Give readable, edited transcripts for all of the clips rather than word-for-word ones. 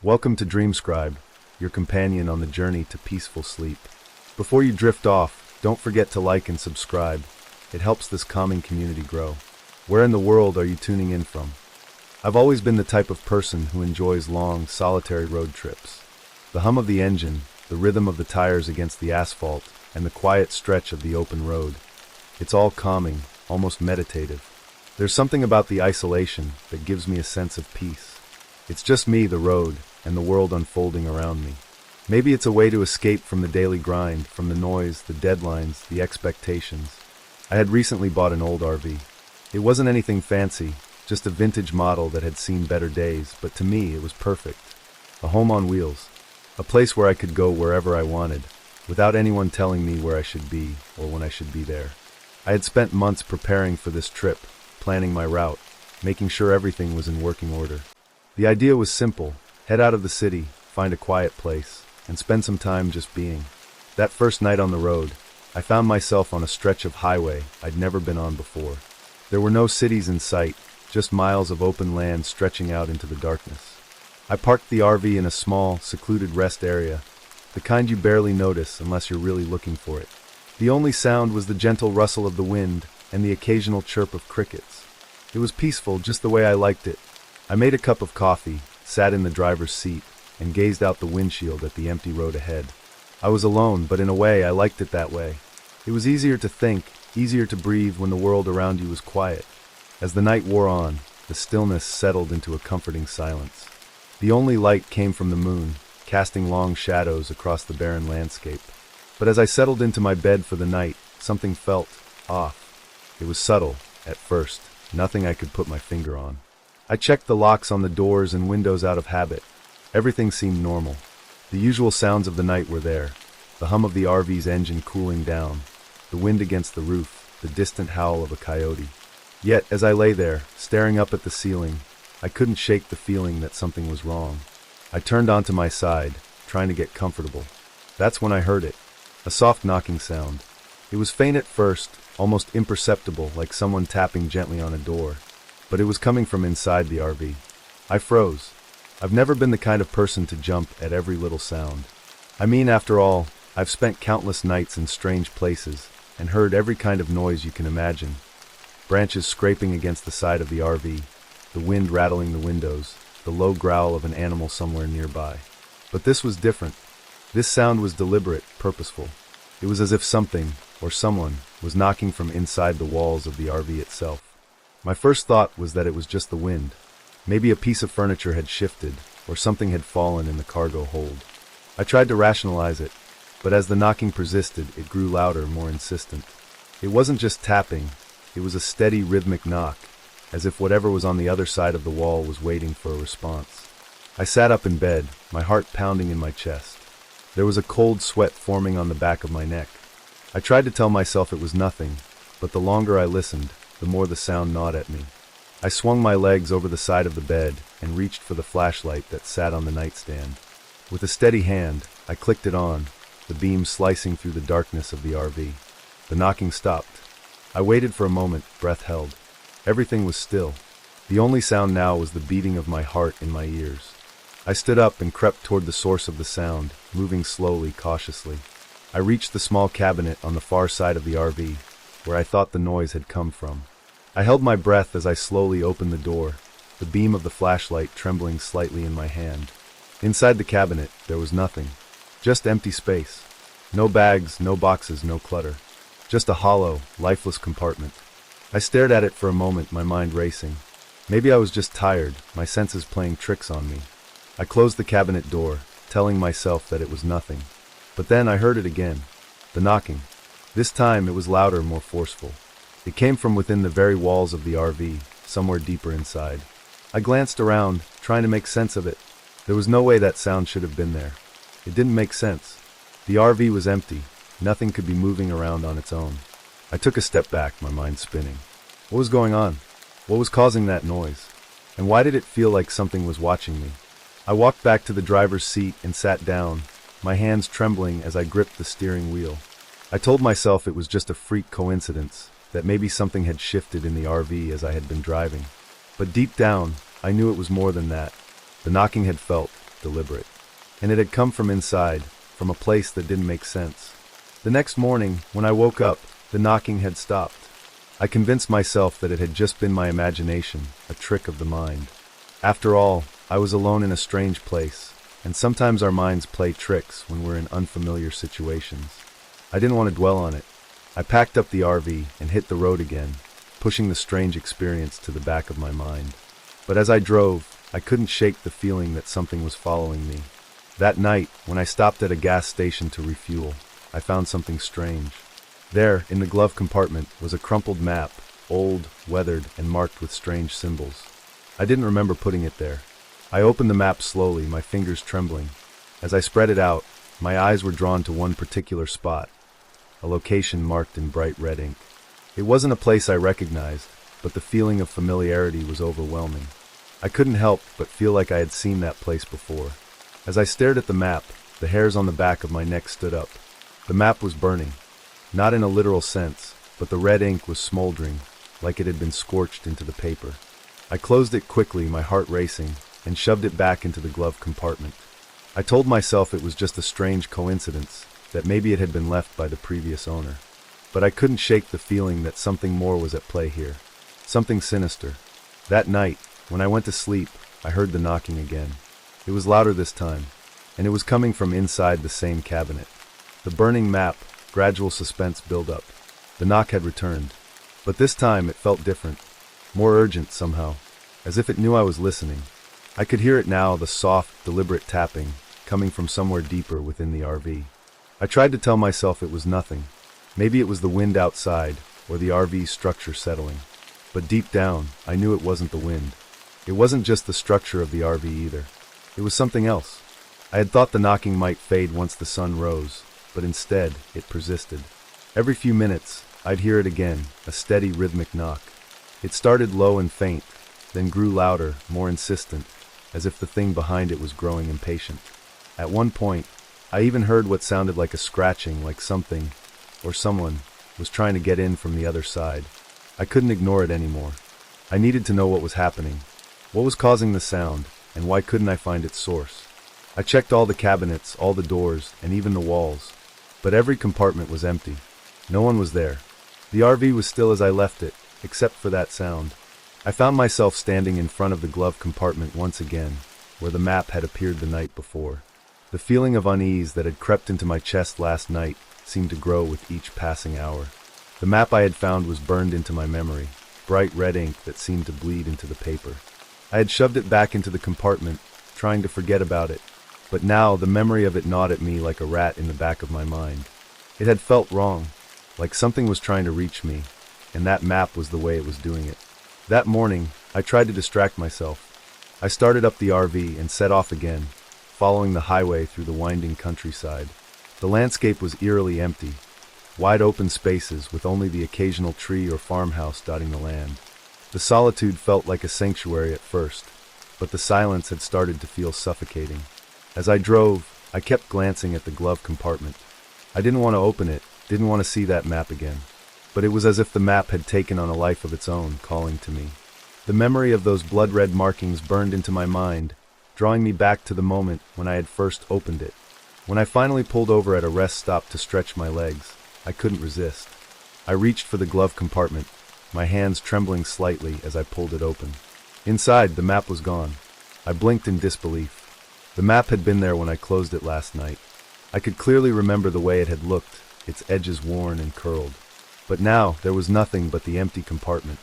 Welcome to Dreamscribe, your companion on the journey to peaceful sleep. Before you drift off, don't forget to like and subscribe. It helps this calming community grow. Where in the world are you tuning in from? I've always been the type of person who enjoys long, solitary road trips. The hum of the engine, the rhythm of the tires against the asphalt, and the quiet stretch of the open road. It's all calming, almost meditative. There's something about the isolation that gives me a sense of peace. It's just me, the road, and the world unfolding around me. Maybe it's a way to escape from the daily grind, from the noise, the deadlines, the expectations. I had recently bought an old RV. It wasn't anything fancy, just a vintage model that had seen better days, but to me it was perfect. A home on wheels. A place where I could go wherever I wanted, without anyone telling me where I should be or when I should be there. I had spent months preparing for this trip, planning my route, making sure everything was in working order. The idea was simple: head out of the city, find a quiet place, and spend some time just being. That first night on the road, I found myself on a stretch of highway I'd never been on before. There were no cities in sight, just miles of open land stretching out into the darkness. I parked the RV in a small, secluded rest area, the kind you barely notice unless you're really looking for it. The only sound was the gentle rustle of the wind and the occasional chirp of crickets. It was peaceful, just the way I liked it. I made a cup of coffee, sat in the driver's seat, and gazed out the windshield at the empty road ahead. I was alone, but in a way I liked it that way. It was easier to think, easier to breathe when the world around you was quiet. As the night wore on, the stillness settled into a comforting silence. The only light came from the moon, casting long shadows across the barren landscape. But as I settled into my bed for the night, something felt off. It was subtle, at first, nothing I could put my finger on. I checked the locks on the doors and windows out of habit. Everything seemed normal. The usual sounds of the night were there: the hum of the RV's engine cooling down, the wind against the roof, the distant howl of a coyote. Yet, as I lay there, staring up at the ceiling, I couldn't shake the feeling that something was wrong. I turned onto my side, trying to get comfortable. That's when I heard it. A soft knocking sound. It was faint at first, almost imperceptible, like someone tapping gently on a door. But it was coming from inside the RV. I froze. I've never been the kind of person to jump at every little sound. I mean, after all, I've spent countless nights in strange places and heard every kind of noise you can imagine. Branches scraping against the side of the RV, the wind rattling the windows, the low growl of an animal somewhere nearby. But this was different. This sound was deliberate, purposeful. It was as if something, or someone, was knocking from inside the walls of the RV itself. My first thought was that it was just the wind. Maybe a piece of furniture had shifted, or something had fallen in the cargo hold. I tried to rationalize it, but as the knocking persisted, it grew louder, more insistent. It wasn't just tapping, it was a steady, rhythmic knock, as if whatever was on the other side of the wall was waiting for a response. I sat up in bed, my heart pounding in my chest. There was a cold sweat forming on the back of my neck. I tried to tell myself it was nothing, but the longer I listened, the more the sound gnawed at me. I swung my legs over the side of the bed and reached for the flashlight that sat on the nightstand. With a steady hand, I clicked it on, the beam slicing through the darkness of the RV. The knocking stopped. I waited for a moment, breath held. Everything was still. The only sound now was the beating of my heart in my ears. I stood up and crept toward the source of the sound, moving slowly, cautiously. I reached the small cabinet on the far side of the RV, where I thought the noise had come from. I held my breath as I slowly opened the door, the beam of the flashlight trembling slightly in my hand. Inside the cabinet, there was nothing. Just empty space. No bags, no boxes, no clutter. Just a hollow, lifeless compartment. I stared at it for a moment, my mind racing. Maybe I was just tired, my senses playing tricks on me. I closed the cabinet door, telling myself that it was nothing. But then I heard it again. The knocking. This time it was louder, more forceful. It came from within the very walls of the RV, somewhere deeper inside. I glanced around, trying to make sense of it. There was no way that sound should have been there. It didn't make sense. The RV was empty. Nothing could be moving around on its own. I took a step back, my mind spinning. What was going on? What was causing that noise? And why did it feel like something was watching me? I walked back to the driver's seat and sat down, my hands trembling as I gripped the steering wheel. I told myself it was just a freak coincidence, that maybe something had shifted in the RV as I had been driving. But deep down, I knew it was more than that. The knocking had felt, deliberate. And it had come from inside, from a place that didn't make sense. The next morning, when I woke up, the knocking had stopped. I convinced myself that it had just been my imagination, a trick of the mind. After all, I was alone in a strange place, and sometimes our minds play tricks when we're in unfamiliar situations. I didn't want to dwell on it. I packed up the RV and hit the road again, pushing the strange experience to the back of my mind. But as I drove, I couldn't shake the feeling that something was following me. That night, when I stopped at a gas station to refuel, I found something strange. There, in the glove compartment, was a crumpled map, old, weathered, and marked with strange symbols. I didn't remember putting it there. I opened the map slowly, my fingers trembling. As I spread it out, my eyes were drawn to one particular spot, a location marked in bright red ink. It wasn't a place I recognized, but the feeling of familiarity was overwhelming. I couldn't help but feel like I had seen that place before. As I stared at the map, the hairs on the back of my neck stood up. The map was burning. Not in a literal sense, but the red ink was smoldering, like it had been scorched into the paper. I closed it quickly, my heart racing, and shoved it back into the glove compartment. I told myself it was just a strange coincidence, that maybe it had been left by the previous owner. But I couldn't shake the feeling that something more was at play here. Something sinister. That night, when I went to sleep, I heard the knocking again. It was louder this time, and it was coming from inside the same cabinet. The burning map, gradual suspense build up. The knock had returned, but this time it felt different, more urgent somehow, as if it knew I was listening. I could hear it now, the soft, deliberate tapping, coming from somewhere deeper within the RV. I tried to tell myself it was nothing. Maybe it was the wind outside, or the RV's structure settling. But deep down, I knew it wasn't the wind. It wasn't just the structure of the RV either. It was something else. I had thought the knocking might fade once the sun rose, but instead, it persisted. Every few minutes, I'd hear it again, a steady rhythmic knock. It started low and faint, then grew louder, more insistent, as if the thing behind it was growing impatient. At one point, I even heard what sounded like a scratching, like something, or someone, was trying to get in from the other side. I couldn't ignore it anymore. I needed to know what was happening. What was causing the sound, and why couldn't I find its source? I checked all the cabinets, all the doors, and even the walls. But every compartment was empty. No one was there. The RV was still as I left it, except for that sound. I found myself standing in front of the glove compartment once again, where the map had appeared the night before. The feeling of unease that had crept into my chest last night seemed to grow with each passing hour. The map I had found was burned into my memory, bright red ink that seemed to bleed into the paper. I had shoved it back into the compartment, trying to forget about it, but now the memory of it gnawed at me like a rat in the back of my mind. It had felt wrong, like something was trying to reach me, and that map was the way it was doing it. That morning, I tried to distract myself. I started up the RV and set off again, following the highway through the winding countryside. The landscape was eerily empty, wide open spaces with only the occasional tree or farmhouse dotting the land. The solitude felt like a sanctuary at first, but the silence had started to feel suffocating. As I drove, I kept glancing at the glove compartment. I didn't want to open it, didn't want to see that map again. But it was as if the map had taken on a life of its own, calling to me. The memory of those blood-red markings burned into my mind, drawing me back to the moment when I had first opened it. When I finally pulled over at a rest stop to stretch my legs, I couldn't resist. I reached for the glove compartment, my hands trembling slightly as I pulled it open. Inside, the map was gone. I blinked in disbelief. The map had been there when I closed it last night. I could clearly remember the way it had looked, its edges worn and curled. But now, there was nothing but the empty compartment.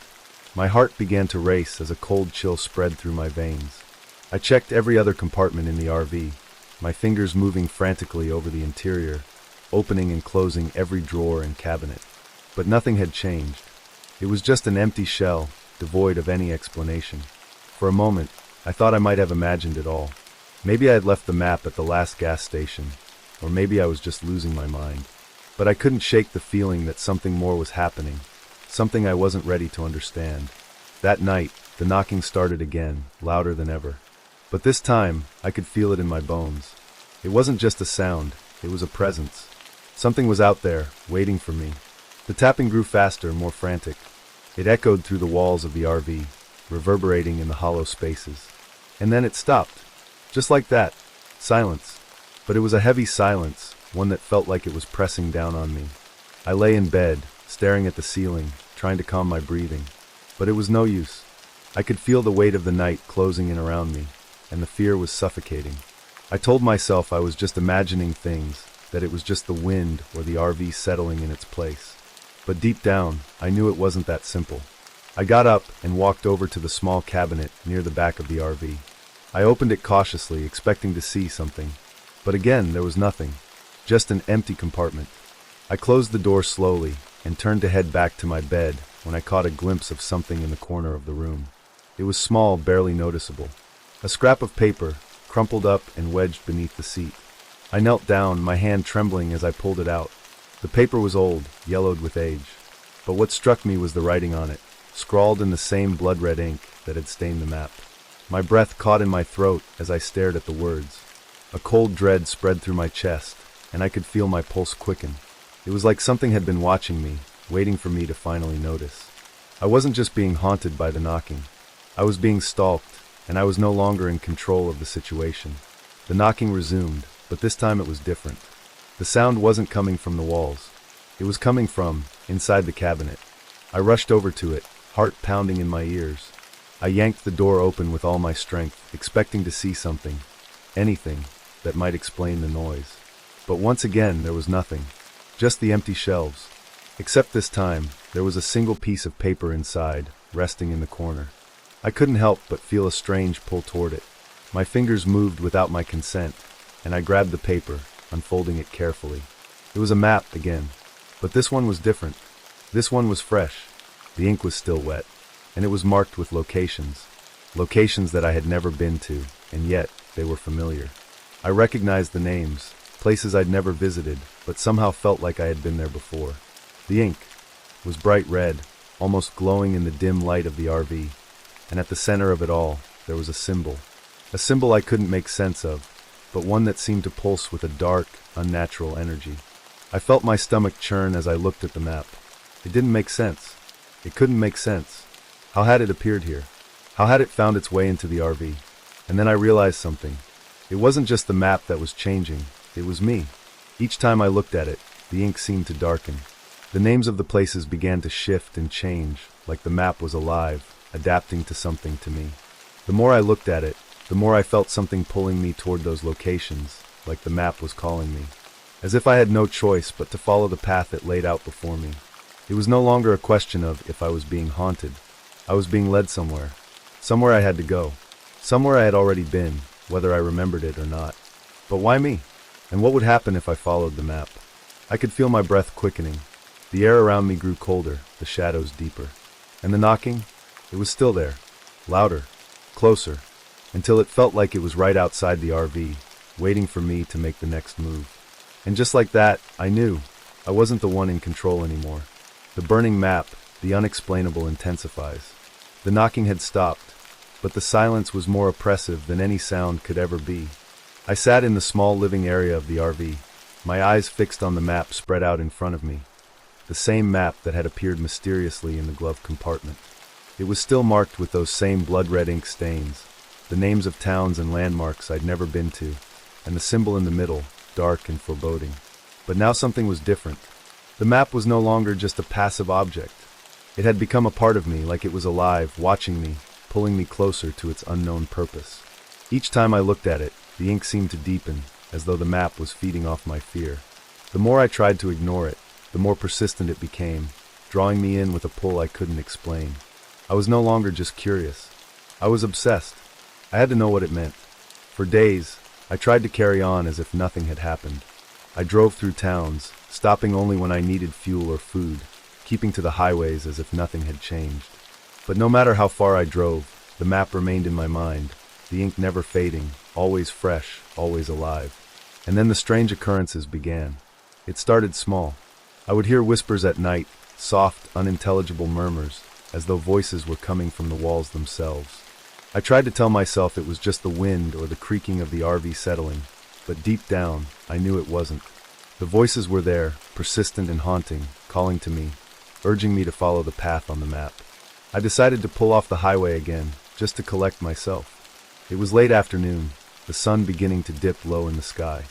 My heart began to race as a cold chill spread through my veins. I checked every other compartment in the RV, my fingers moving frantically over the interior, opening and closing every drawer and cabinet. But nothing had changed. It was just an empty shell, devoid of any explanation. For a moment, I thought I might have imagined it all. Maybe I had left the map at the last gas station, or maybe I was just losing my mind. But I couldn't shake the feeling that something more was happening, something I wasn't ready to understand. That night, the knocking started again, louder than ever. But this time, I could feel it in my bones. It wasn't just a sound, it was a presence. Something was out there, waiting for me. The tapping grew faster, more frantic. It echoed through the walls of the RV, reverberating in the hollow spaces. And then it stopped. Just like that, Silence. But it was a heavy silence, one that felt like it was pressing down on me. I lay in bed, staring at the ceiling, trying to calm my breathing. But it was no use. I could feel the weight of the night closing in around me, and the fear was suffocating. I told myself I was just imagining things, that it was just the wind or the RV settling in its place. But deep down, I knew it wasn't that simple. I got up and walked over to the small cabinet near the back of the RV. I opened it cautiously, expecting to see something. But again, there was nothing. Just an empty compartment. I closed the door slowly and turned to head back to my bed when I caught a glimpse of something in the corner of the room. It was small, barely noticeable. A scrap of paper, crumpled up and wedged beneath the seat. I knelt down, my hand trembling as I pulled it out. The paper was old, yellowed with age. But what struck me was the writing on it, scrawled in the same blood-red ink that had stained the map. My breath caught in my throat as I stared at the words. A cold dread spread through my chest, and I could feel my pulse quicken. It was like something had been watching me, waiting for me to finally notice. I wasn't just being haunted by the knocking. I was being stalked, and I was no longer in control of the situation. The knocking resumed, but this time it was different. The sound wasn't coming from the walls. It was coming from inside the cabinet. I rushed over to it, heart pounding in my ears. I yanked the door open with all my strength, expecting to see something, anything, that might explain the noise. But once again, there was nothing. Just the empty shelves. Except this time, there was a single piece of paper inside, resting in the corner. I couldn't help but feel a strange pull toward it. My fingers moved without my consent, and I grabbed the paper, unfolding it carefully. It was a map again, but this one was different. This one was fresh. The ink was still wet, and it was marked with locations. Locations that I had never been to, and yet they were familiar. I recognized the names, places I'd never visited, but somehow felt like I had been there before. The ink was bright red, almost glowing in the dim light of the RV, and at the center of it all, there was a symbol. A symbol I couldn't make sense of, but one that seemed to pulse with a dark, unnatural energy. I felt my stomach churn as I looked at the map. It didn't make sense. It couldn't make sense. How had it appeared here? How had it found its way into the RV? And then I realized something. It wasn't just the map that was changing, it was me. Each time I looked at it, the ink seemed to darken. The names of the places began to shift and change, like the map was alive, adapting to something to me. The more I looked at it, the more I felt something pulling me toward those locations, like the map was calling me. As if I had no choice but to follow the path it laid out before me. It was no longer a question of if I was being haunted. I was being led somewhere. Somewhere I had to go. Somewhere I had already been, whether I remembered it or not. But why me? And what would happen if I followed the map? I could feel my breath quickening. The air around me grew colder, the shadows deeper. And the knocking? It was still there. Louder. Closer. Until it felt like it was right outside the RV, waiting for me to make the next move. And just like that, I knew. I wasn't the one in control anymore. The burning map, the unexplainable intensifies. The knocking had stopped, but the silence was more oppressive than any sound could ever be. I sat in the small living area of the RV, my eyes fixed on the map spread out in front of me. The same map that had appeared mysteriously in the glove compartment. It was still marked with those same blood-red ink stains, the names of towns and landmarks I'd never been to, and the symbol in the middle, dark and foreboding. But now something was different. The map was no longer just a passive object. It had become a part of me, like it was alive, watching me, pulling me closer to its unknown purpose. Each time I looked at it, the ink seemed to deepen, as though the map was feeding off my fear. The more I tried to ignore it, the more persistent it became, drawing me in with a pull I couldn't explain. I was no longer just curious. I was obsessed. I had to know what it meant. For days, I tried to carry on as if nothing had happened. I drove through towns, stopping only when I needed fuel or food, keeping to the highways as if nothing had changed. But no matter how far I drove, the map remained in my mind, the ink never fading, always fresh, always alive. And then the strange occurrences began. It started small. I would hear whispers at night, soft, unintelligible murmurs, as though voices were coming from the walls themselves. I tried to tell myself it was just the wind or the creaking of the RV settling, but deep down, I knew it wasn't. The voices were there, persistent and haunting, calling to me, urging me to follow the path on the map. I decided to pull off the highway again, just to collect myself. It was late afternoon. the sun beginning to dip low in the sky.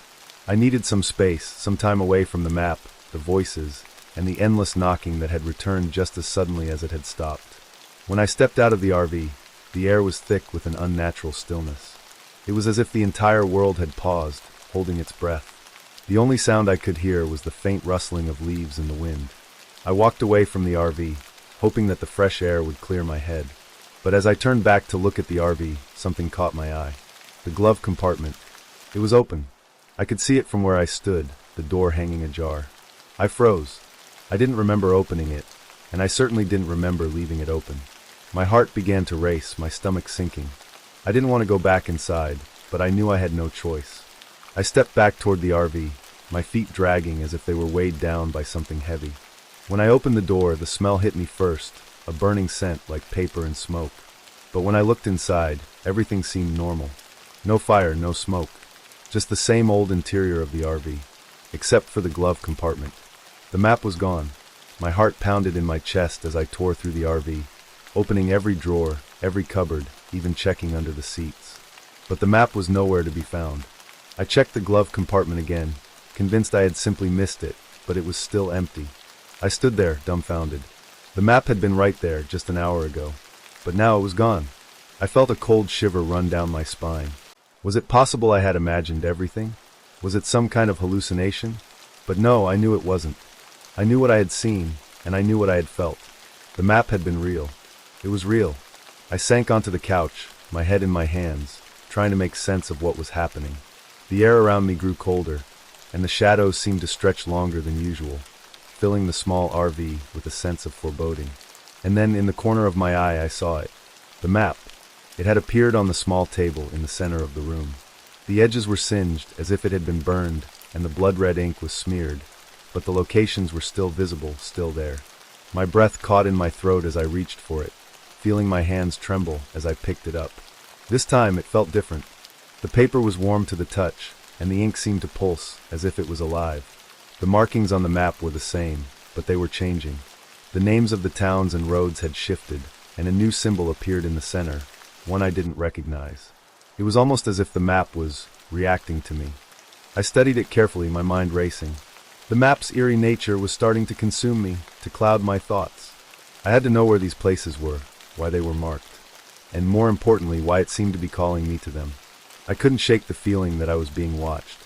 I needed some space, some time away from the map, the voices, and the endless knocking that had returned just as suddenly as it had stopped. When I stepped out of the RV, the air was thick with an unnatural stillness. It was as if the entire world had paused, holding its breath. The only sound I could hear was the faint rustling of leaves in the wind. I walked away from the RV, hoping that the fresh air would clear my head. But as I turned back to look at the RV, something caught my eye. The glove compartment. It was open. I could see it from where I stood, the door hanging ajar. I froze. I didn't remember opening it, and I certainly didn't remember leaving it open. My heart began to race, my stomach sinking. I didn't want to go back inside, but I knew I had no choice. I stepped back toward the RV, my feet dragging as if they were weighed down by something heavy. When I opened the door, the smell hit me first, a burning scent like paper and smoke. But when I looked inside, everything seemed normal. No fire, no smoke. Just the same old interior of the RV, except for the glove compartment. The map was gone. My heart pounded in my chest as I tore through the RV, opening every drawer, every cupboard, even checking under the seats. But the map was nowhere to be found. I checked the glove compartment again, convinced I had simply missed it, but it was still empty. I stood there, dumbfounded. The map had been right there just an hour ago, but now it was gone. I felt a cold shiver run down my spine. Was it possible I had imagined everything? Was it some kind of hallucination? But no, I knew it wasn't. I knew what I had seen, and I knew what I had felt. The map had been real. It was real. I sank onto the couch, my head in my hands, trying to make sense of what was happening. The air around me grew colder, and the shadows seemed to stretch longer than usual, filling the small RV with a sense of foreboding. And then, in the corner of my eye, I saw it. The map. It had appeared on the small table in the center of the room. The edges were singed, as if it had been burned, and the blood-red ink was smeared, but the locations were still visible, still there. My breath caught in my throat as I reached for it, feeling my hands tremble as I picked it up. This time, it felt different. The paper was warm to the touch, and the ink seemed to pulse, as if it was alive. The markings on the map were the same, but they were changing. The names of the towns and roads had shifted, and a new symbol appeared in the center, one I didn't recognize. It was almost as if the map was reacting to me. I studied it carefully, my mind racing. The map's eerie nature was starting to consume me, to cloud my thoughts. I had to know where these places were, why they were marked, and more importantly, why it seemed to be calling me to them. I couldn't shake the feeling that I was being watched.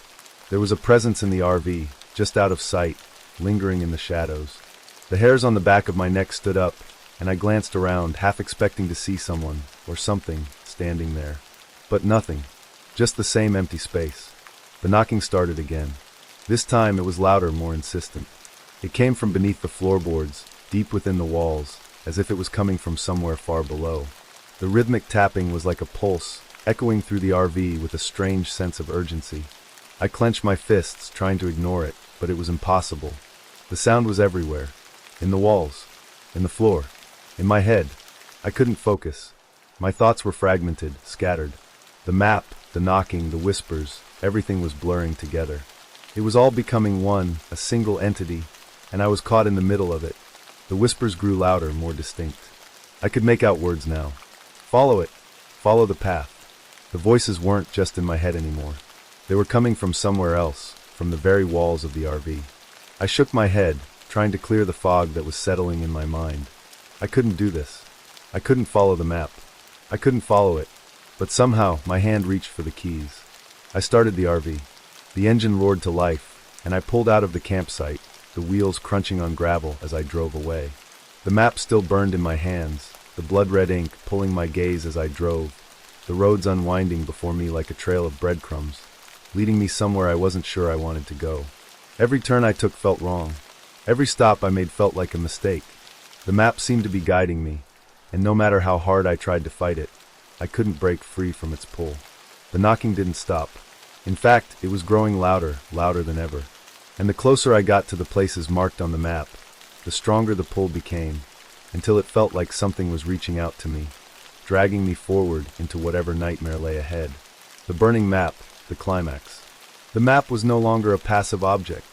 There was a presence in the RV, just out of sight, lingering in the shadows. The hairs on the back of my neck stood up, and I glanced around, half expecting to see someone, or something, standing there. But nothing. Just the same empty space. The knocking started again. This time it was louder, more insistent. It came from beneath the floorboards, deep within the walls, as if it was coming from somewhere far below. The rhythmic tapping was like a pulse, echoing through the RV with a strange sense of urgency. I clenched my fists, trying to ignore it, but it was impossible. The sound was everywhere. In the walls. In the floor. In my head. I couldn't focus. My thoughts were fragmented, scattered. The map, the knocking, the whispers, everything was blurring together. It was all becoming one, a single entity, and I was caught in the middle of it. The whispers grew louder, more distinct. I could make out words now. Follow it. Follow the path. The voices weren't just in my head anymore. They were coming from somewhere else, from the very walls of the RV. I shook my head, trying to clear the fog that was settling in my mind. I couldn't do this. I couldn't follow the map. I couldn't follow it. But somehow, my hand reached for the keys. I started the RV. The engine roared to life, and I pulled out of the campsite, the wheels crunching on gravel as I drove away. The map still burned in my hands, the blood-red ink pulling my gaze as I drove, the roads unwinding before me like a trail of breadcrumbs, leading me somewhere I wasn't sure I wanted to go. Every turn I took felt wrong. Every stop I made felt like a mistake. The map seemed to be guiding me, and no matter how hard I tried to fight it, I couldn't break free from its pull. The knocking didn't stop. In fact, it was growing louder, louder than ever. And the closer I got to the places marked on the map, the stronger the pull became, until it felt like something was reaching out to me, dragging me forward into whatever nightmare lay ahead. The burning map, the climax. The map was no longer a passive object.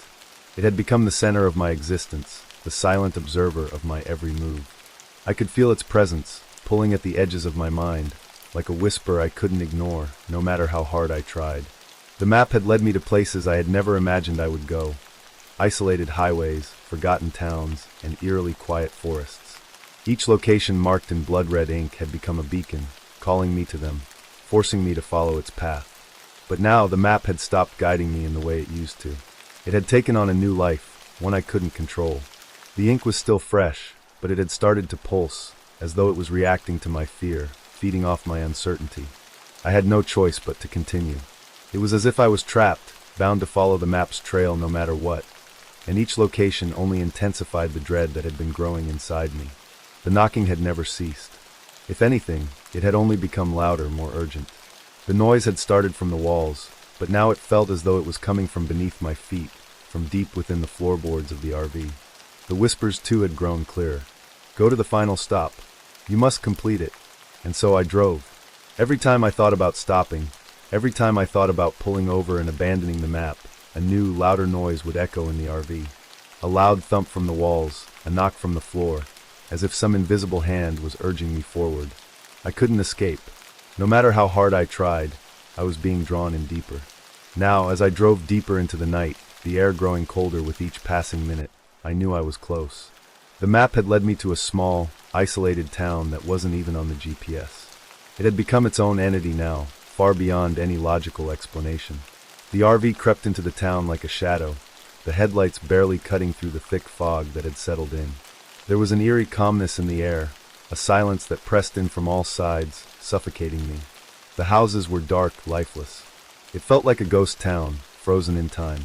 It had become the center of my existence, the silent observer of my every move. I could feel its presence, pulling at the edges of my mind, like a whisper I couldn't ignore, no matter how hard I tried. The map had led me to places I had never imagined I would go. Isolated highways, forgotten towns, and eerily quiet forests. Each location marked in blood-red ink had become a beacon, calling me to them, forcing me to follow its path. But now the map had stopped guiding me in the way it used to. It had taken on a new life, one I couldn't control. The ink was still fresh, but it had started to pulse, as though it was reacting to my fear, feeding off my uncertainty. I had no choice but to continue. It was as if I was trapped, bound to follow the map's trail no matter what, and each location only intensified the dread that had been growing inside me. The knocking had never ceased. If anything, it had only become louder, more urgent. The noise had started from the walls, but now it felt as though it was coming from beneath my feet, from deep within the floorboards of the RV. The whispers too had grown clearer. Go to the final stop. You must complete it. And so I drove. Every time I thought about stopping, every time I thought about pulling over and abandoning the map, a new, louder noise would echo in the RV. A loud thump from the walls, a knock from the floor, as if some invisible hand was urging me forward. I couldn't escape. No matter how hard I tried, I was being drawn in deeper. Now, as I drove deeper into the night, the air growing colder with each passing minute, I knew I was close. The map had led me to a small, isolated town that wasn't even on the GPS. It had become its own entity now, far beyond any logical explanation. The RV crept into the town like a shadow, the headlights barely cutting through the thick fog that had settled in. There was an eerie calmness in the air, a silence that pressed in from all sides, suffocating me. The houses were dark, lifeless. It felt like a ghost town, frozen in time.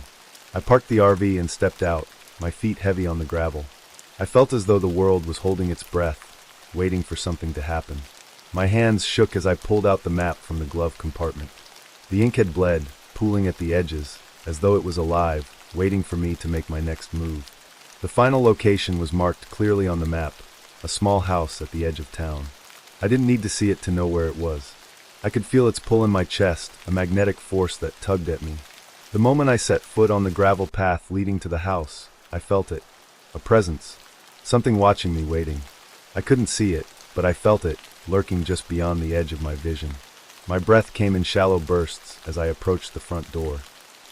I parked the RV and stepped out, my feet heavy on the gravel. I felt as though the world was holding its breath, waiting for something to happen. My hands shook as I pulled out the map from the glove compartment. The ink had bled, pooling at the edges, as though it was alive, waiting for me to make my next move. The final location was marked clearly on the map, a small house at the edge of town. I didn't need to see it to know where it was. I could feel its pull in my chest, a magnetic force that tugged at me. The moment I set foot on the gravel path leading to the house, I felt it. A presence. Something watching me, waiting. I couldn't see it, but I felt it, lurking just beyond the edge of my vision. My breath came in shallow bursts as I approached the front door.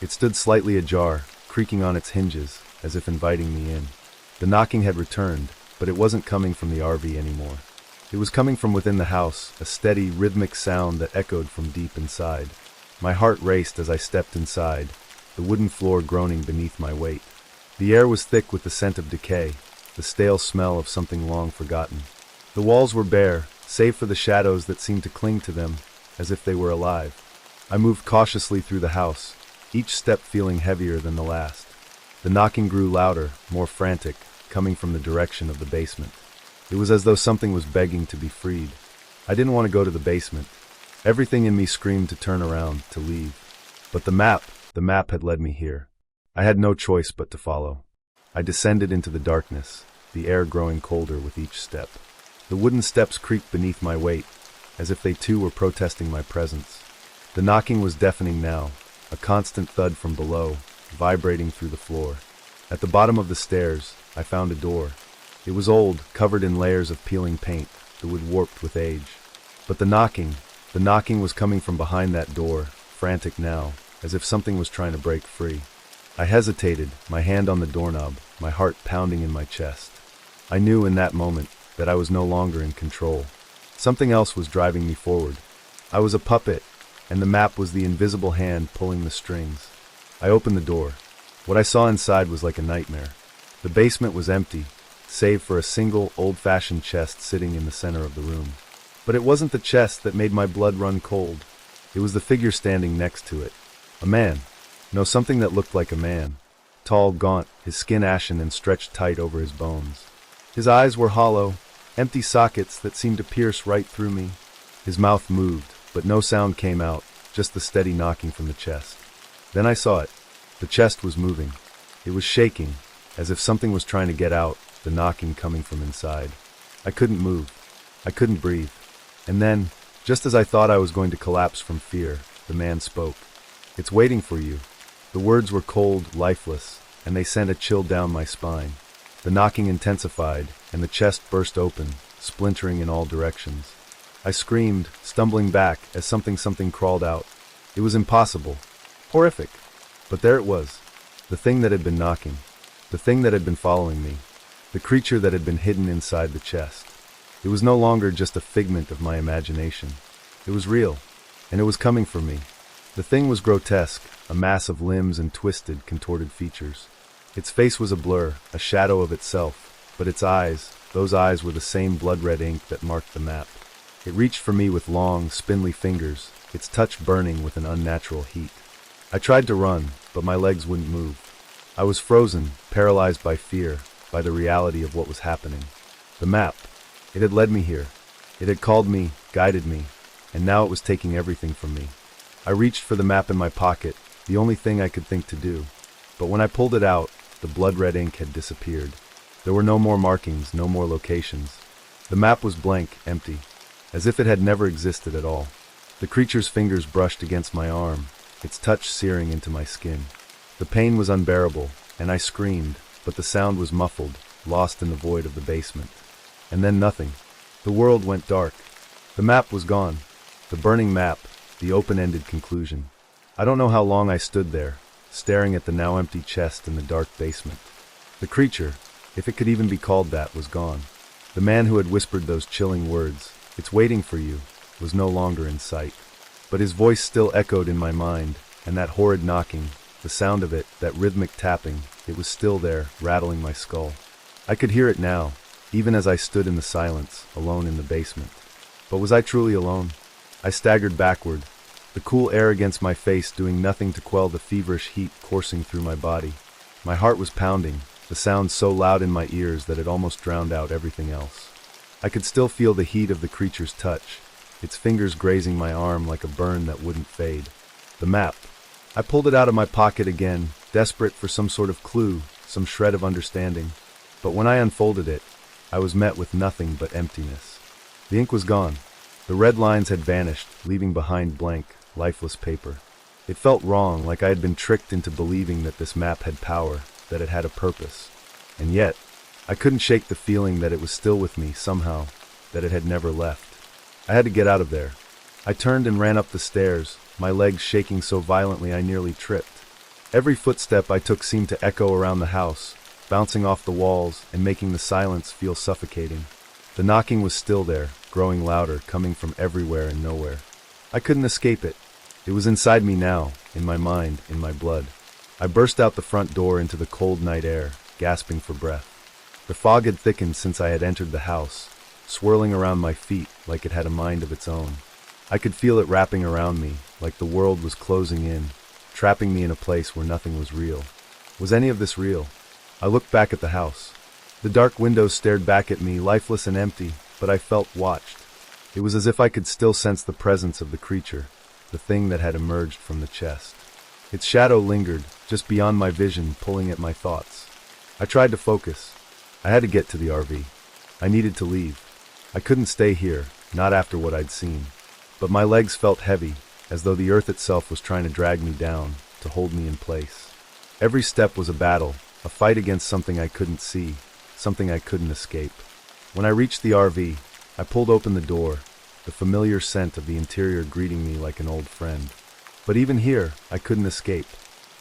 It stood slightly ajar, creaking on its hinges, as if inviting me in. The knocking had returned, but it wasn't coming from the RV anymore. It was coming from within the house, a steady, rhythmic sound that echoed from deep inside. My heart raced as I stepped inside, the wooden floor groaning beneath my weight. The air was thick with the scent of decay, the stale smell of something long forgotten. The walls were bare, save for the shadows that seemed to cling to them, as if they were alive. I moved cautiously through the house, each step feeling heavier than the last. The knocking grew louder, more frantic, coming from the direction of the basement. It was as though something was begging to be freed. I didn't want to go to the basement. Everything in me screamed to turn around, to leave. But the map had led me here. I had no choice but to follow. I descended into the darkness, the air growing colder with each step. The wooden steps creaked beneath my weight, as if they too were protesting my presence. The knocking was deafening now, a constant thud from below, vibrating through the floor. At the bottom of the stairs, I found a door. It was old, covered in layers of peeling paint, the wood warped with age. But the knocking was coming from behind that door, frantic now, as if something was trying to break free. I hesitated, my hand on the doorknob, my heart pounding in my chest. I knew in that moment that I was no longer in control. Something else was driving me forward. I was a puppet, and the map was the invisible hand pulling the strings. I opened the door. What I saw inside was like a nightmare. The basement was empty, save for a single, old-fashioned chest sitting in the center of the room. But it wasn't the chest that made my blood run cold. It was the figure standing next to it. A man. No, something that looked like a man. Tall, gaunt, his skin ashen and stretched tight over his bones. His eyes were hollow, empty sockets that seemed to pierce right through me. His mouth moved, but no sound came out, just the steady knocking from the chest. Then I saw it. The chest was moving. It was shaking, as if something was trying to get out, the knocking coming from inside. I couldn't move. I couldn't breathe. And then, just as I thought I was going to collapse from fear, the man spoke. "It's waiting for you." The words were cold, lifeless, and they sent a chill down my spine. The knocking intensified, and the chest burst open, splintering in all directions. I screamed, stumbling back as something crawled out. It was impossible. Horrific. But there it was. The thing that had been knocking. The thing that had been following me. The creature that had been hidden inside the chest. It was no longer just a figment of my imagination. It was real, and it was coming for me. The thing was grotesque, a mass of limbs and twisted, contorted features. Its face was a blur, a shadow of itself, but its eyes, those eyes were the same blood-red ink that marked the map. It reached for me with long, spindly fingers, its touch burning with an unnatural heat. I tried to run, but my legs wouldn't move. I was frozen, paralyzed by fear, by the reality of what was happening. The map. It had led me here. It had called me, guided me, and now it was taking everything from me. I reached for the map in my pocket, the only thing I could think to do. But when I pulled it out, the blood-red ink had disappeared. There were no more markings, no more locations. The map was blank, empty, as if it had never existed at all. The creature's fingers brushed against my arm, its touch searing into my skin. The pain was unbearable, and I screamed, but the sound was muffled, lost in the void of the basement. And then nothing. The world went dark. The map was gone. The burning map, the open-ended conclusion. I don't know how long I stood there, staring at the now empty chest in the dark basement. The creature, if it could even be called that, was gone. The man who had whispered those chilling words, "It's waiting for you," was no longer in sight. But his voice still echoed in my mind, and that horrid knocking, the sound of it, that rhythmic tapping, it was still there, rattling my skull. I could hear it now, even as I stood in the silence, alone in the basement. But was I truly alone? I staggered backward, the cool air against my face doing nothing to quell the feverish heat coursing through my body. My heart was pounding, the sound so loud in my ears that it almost drowned out everything else. I could still feel the heat of the creature's touch, its fingers grazing my arm like a burn that wouldn't fade. The map. I pulled it out of my pocket again, desperate for some sort of clue, some shred of understanding. But when I unfolded it, I was met with nothing but emptiness. The ink was gone. The red lines had vanished, leaving behind blank, lifeless paper. It felt wrong, like I had been tricked into believing that this map had power, that it had a purpose. And yet, I couldn't shake the feeling that it was still with me, somehow, that it had never left. I had to get out of there. I turned and ran up the stairs, my legs shaking so violently I nearly tripped. Every footstep I took seemed to echo around the house, bouncing off the walls and making the silence feel suffocating. The knocking was still there, growing louder, coming from everywhere and nowhere. I couldn't escape it. It was inside me now, in my mind, in my blood. I burst out the front door into the cold night air, gasping for breath. The fog had thickened since I had entered the house, swirling around my feet like it had a mind of its own. I could feel it wrapping around me, like the world was closing in, trapping me in a place where nothing was real. Was any of this real? I looked back at the house. The dark windows stared back at me, lifeless and empty, but I felt watched. It was as if I could still sense the presence of the creature, the thing that had emerged from the chest. Its shadow lingered, just beyond my vision, pulling at my thoughts. I tried to focus. I had to get to the RV. I needed to leave. I couldn't stay here, not after what I'd seen. But my legs felt heavy, as though the earth itself was trying to drag me down, to hold me in place. Every step was a battle, a fight against something I couldn't see, something I couldn't escape. When I reached the RV, I pulled open the door, the familiar scent of the interior greeting me like an old friend. But even here, I couldn't escape.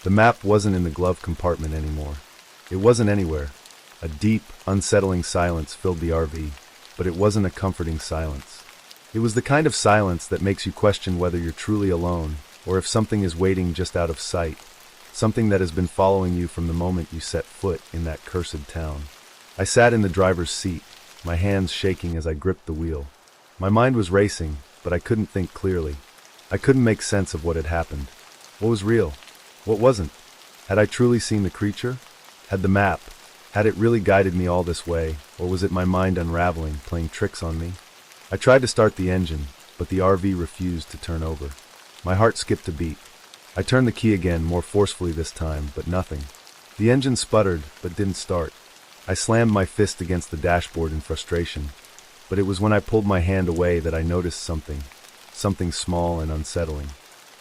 The map wasn't in the glove compartment anymore. It wasn't anywhere. A deep, unsettling silence filled the RV, but it wasn't a comforting silence. It was the kind of silence that makes you question whether you're truly alone, or if something is waiting just out of sight, something that has been following you from the moment you set foot in that cursed town. I sat in the driver's seat, my hands shaking as I gripped the wheel. My mind was racing, but I couldn't think clearly. I couldn't make sense of what had happened. What was real? What wasn't? Had I truly seen the creature? Had the map? Had it really guided me all this way, or was it my mind unraveling, playing tricks on me? I tried to start the engine, but the RV refused to turn over. My heart skipped a beat. I turned the key again, more forcefully this time, but nothing. The engine sputtered, but didn't start. I slammed my fist against the dashboard in frustration, but it was when I pulled my hand away that I noticed something small and unsettling.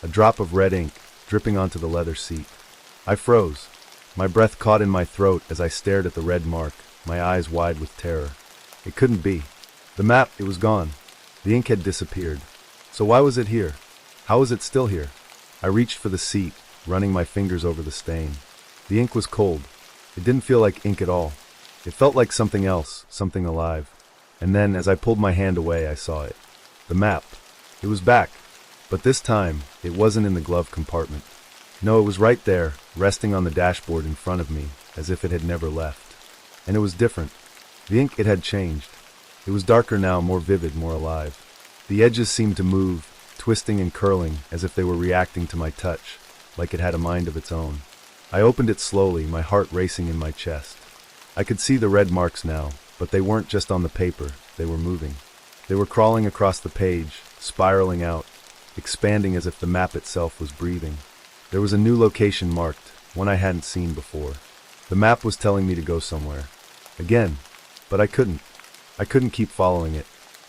A drop of red ink, dripping onto the leather seat. I froze. My breath caught in my throat as I stared at the red mark, my eyes wide with terror. It couldn't be. The map, it was gone. The ink had disappeared. So why was it here? How was it still here? I reached for the seat, running my fingers over the stain. The ink was cold. It didn't feel like ink at all. It felt like something else, something alive. And then, as I pulled my hand away, I saw it. The map. It was back. But this time, it wasn't in the glove compartment. No, it was right there, resting on the dashboard in front of me, as if it had never left. And it was different. The ink, it had changed. It was darker now, more vivid, more alive. The edges seemed to move, twisting and curling, as if they were reacting to my touch, like it had a mind of its own. I opened it slowly, my heart racing in my chest. I could see the red marks now, but they weren't just on the paper, they were moving. They were crawling across the page, spiraling out, expanding as if the map itself was breathing. There was a new location marked, one I hadn't seen before. The map was telling me to go somewhere. Again. But I couldn't. I couldn't keep following it.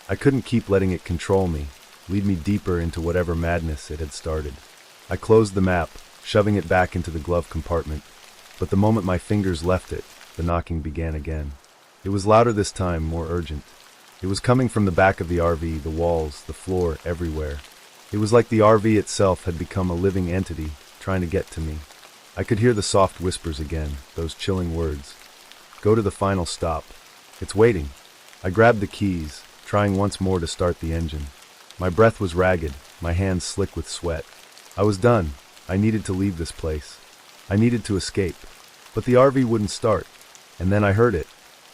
I couldn't keep letting it control me, lead me deeper into whatever madness it had started. I closed the map, shoving it back into the glove compartment. But the moment my fingers left it, the knocking began again. It was louder this time, more urgent. It was coming from the back of the RV, the walls, the floor, everywhere. It was like the RV itself had become a living entity, trying to get to me. I could hear the soft whispers again, those chilling words. Go to the final stop. It's waiting. I grabbed the keys, trying once more to start the engine. My breath was ragged, my hands slick with sweat. I was done. I needed to leave this place. I needed to escape. But the RV wouldn't start. And then I heard it.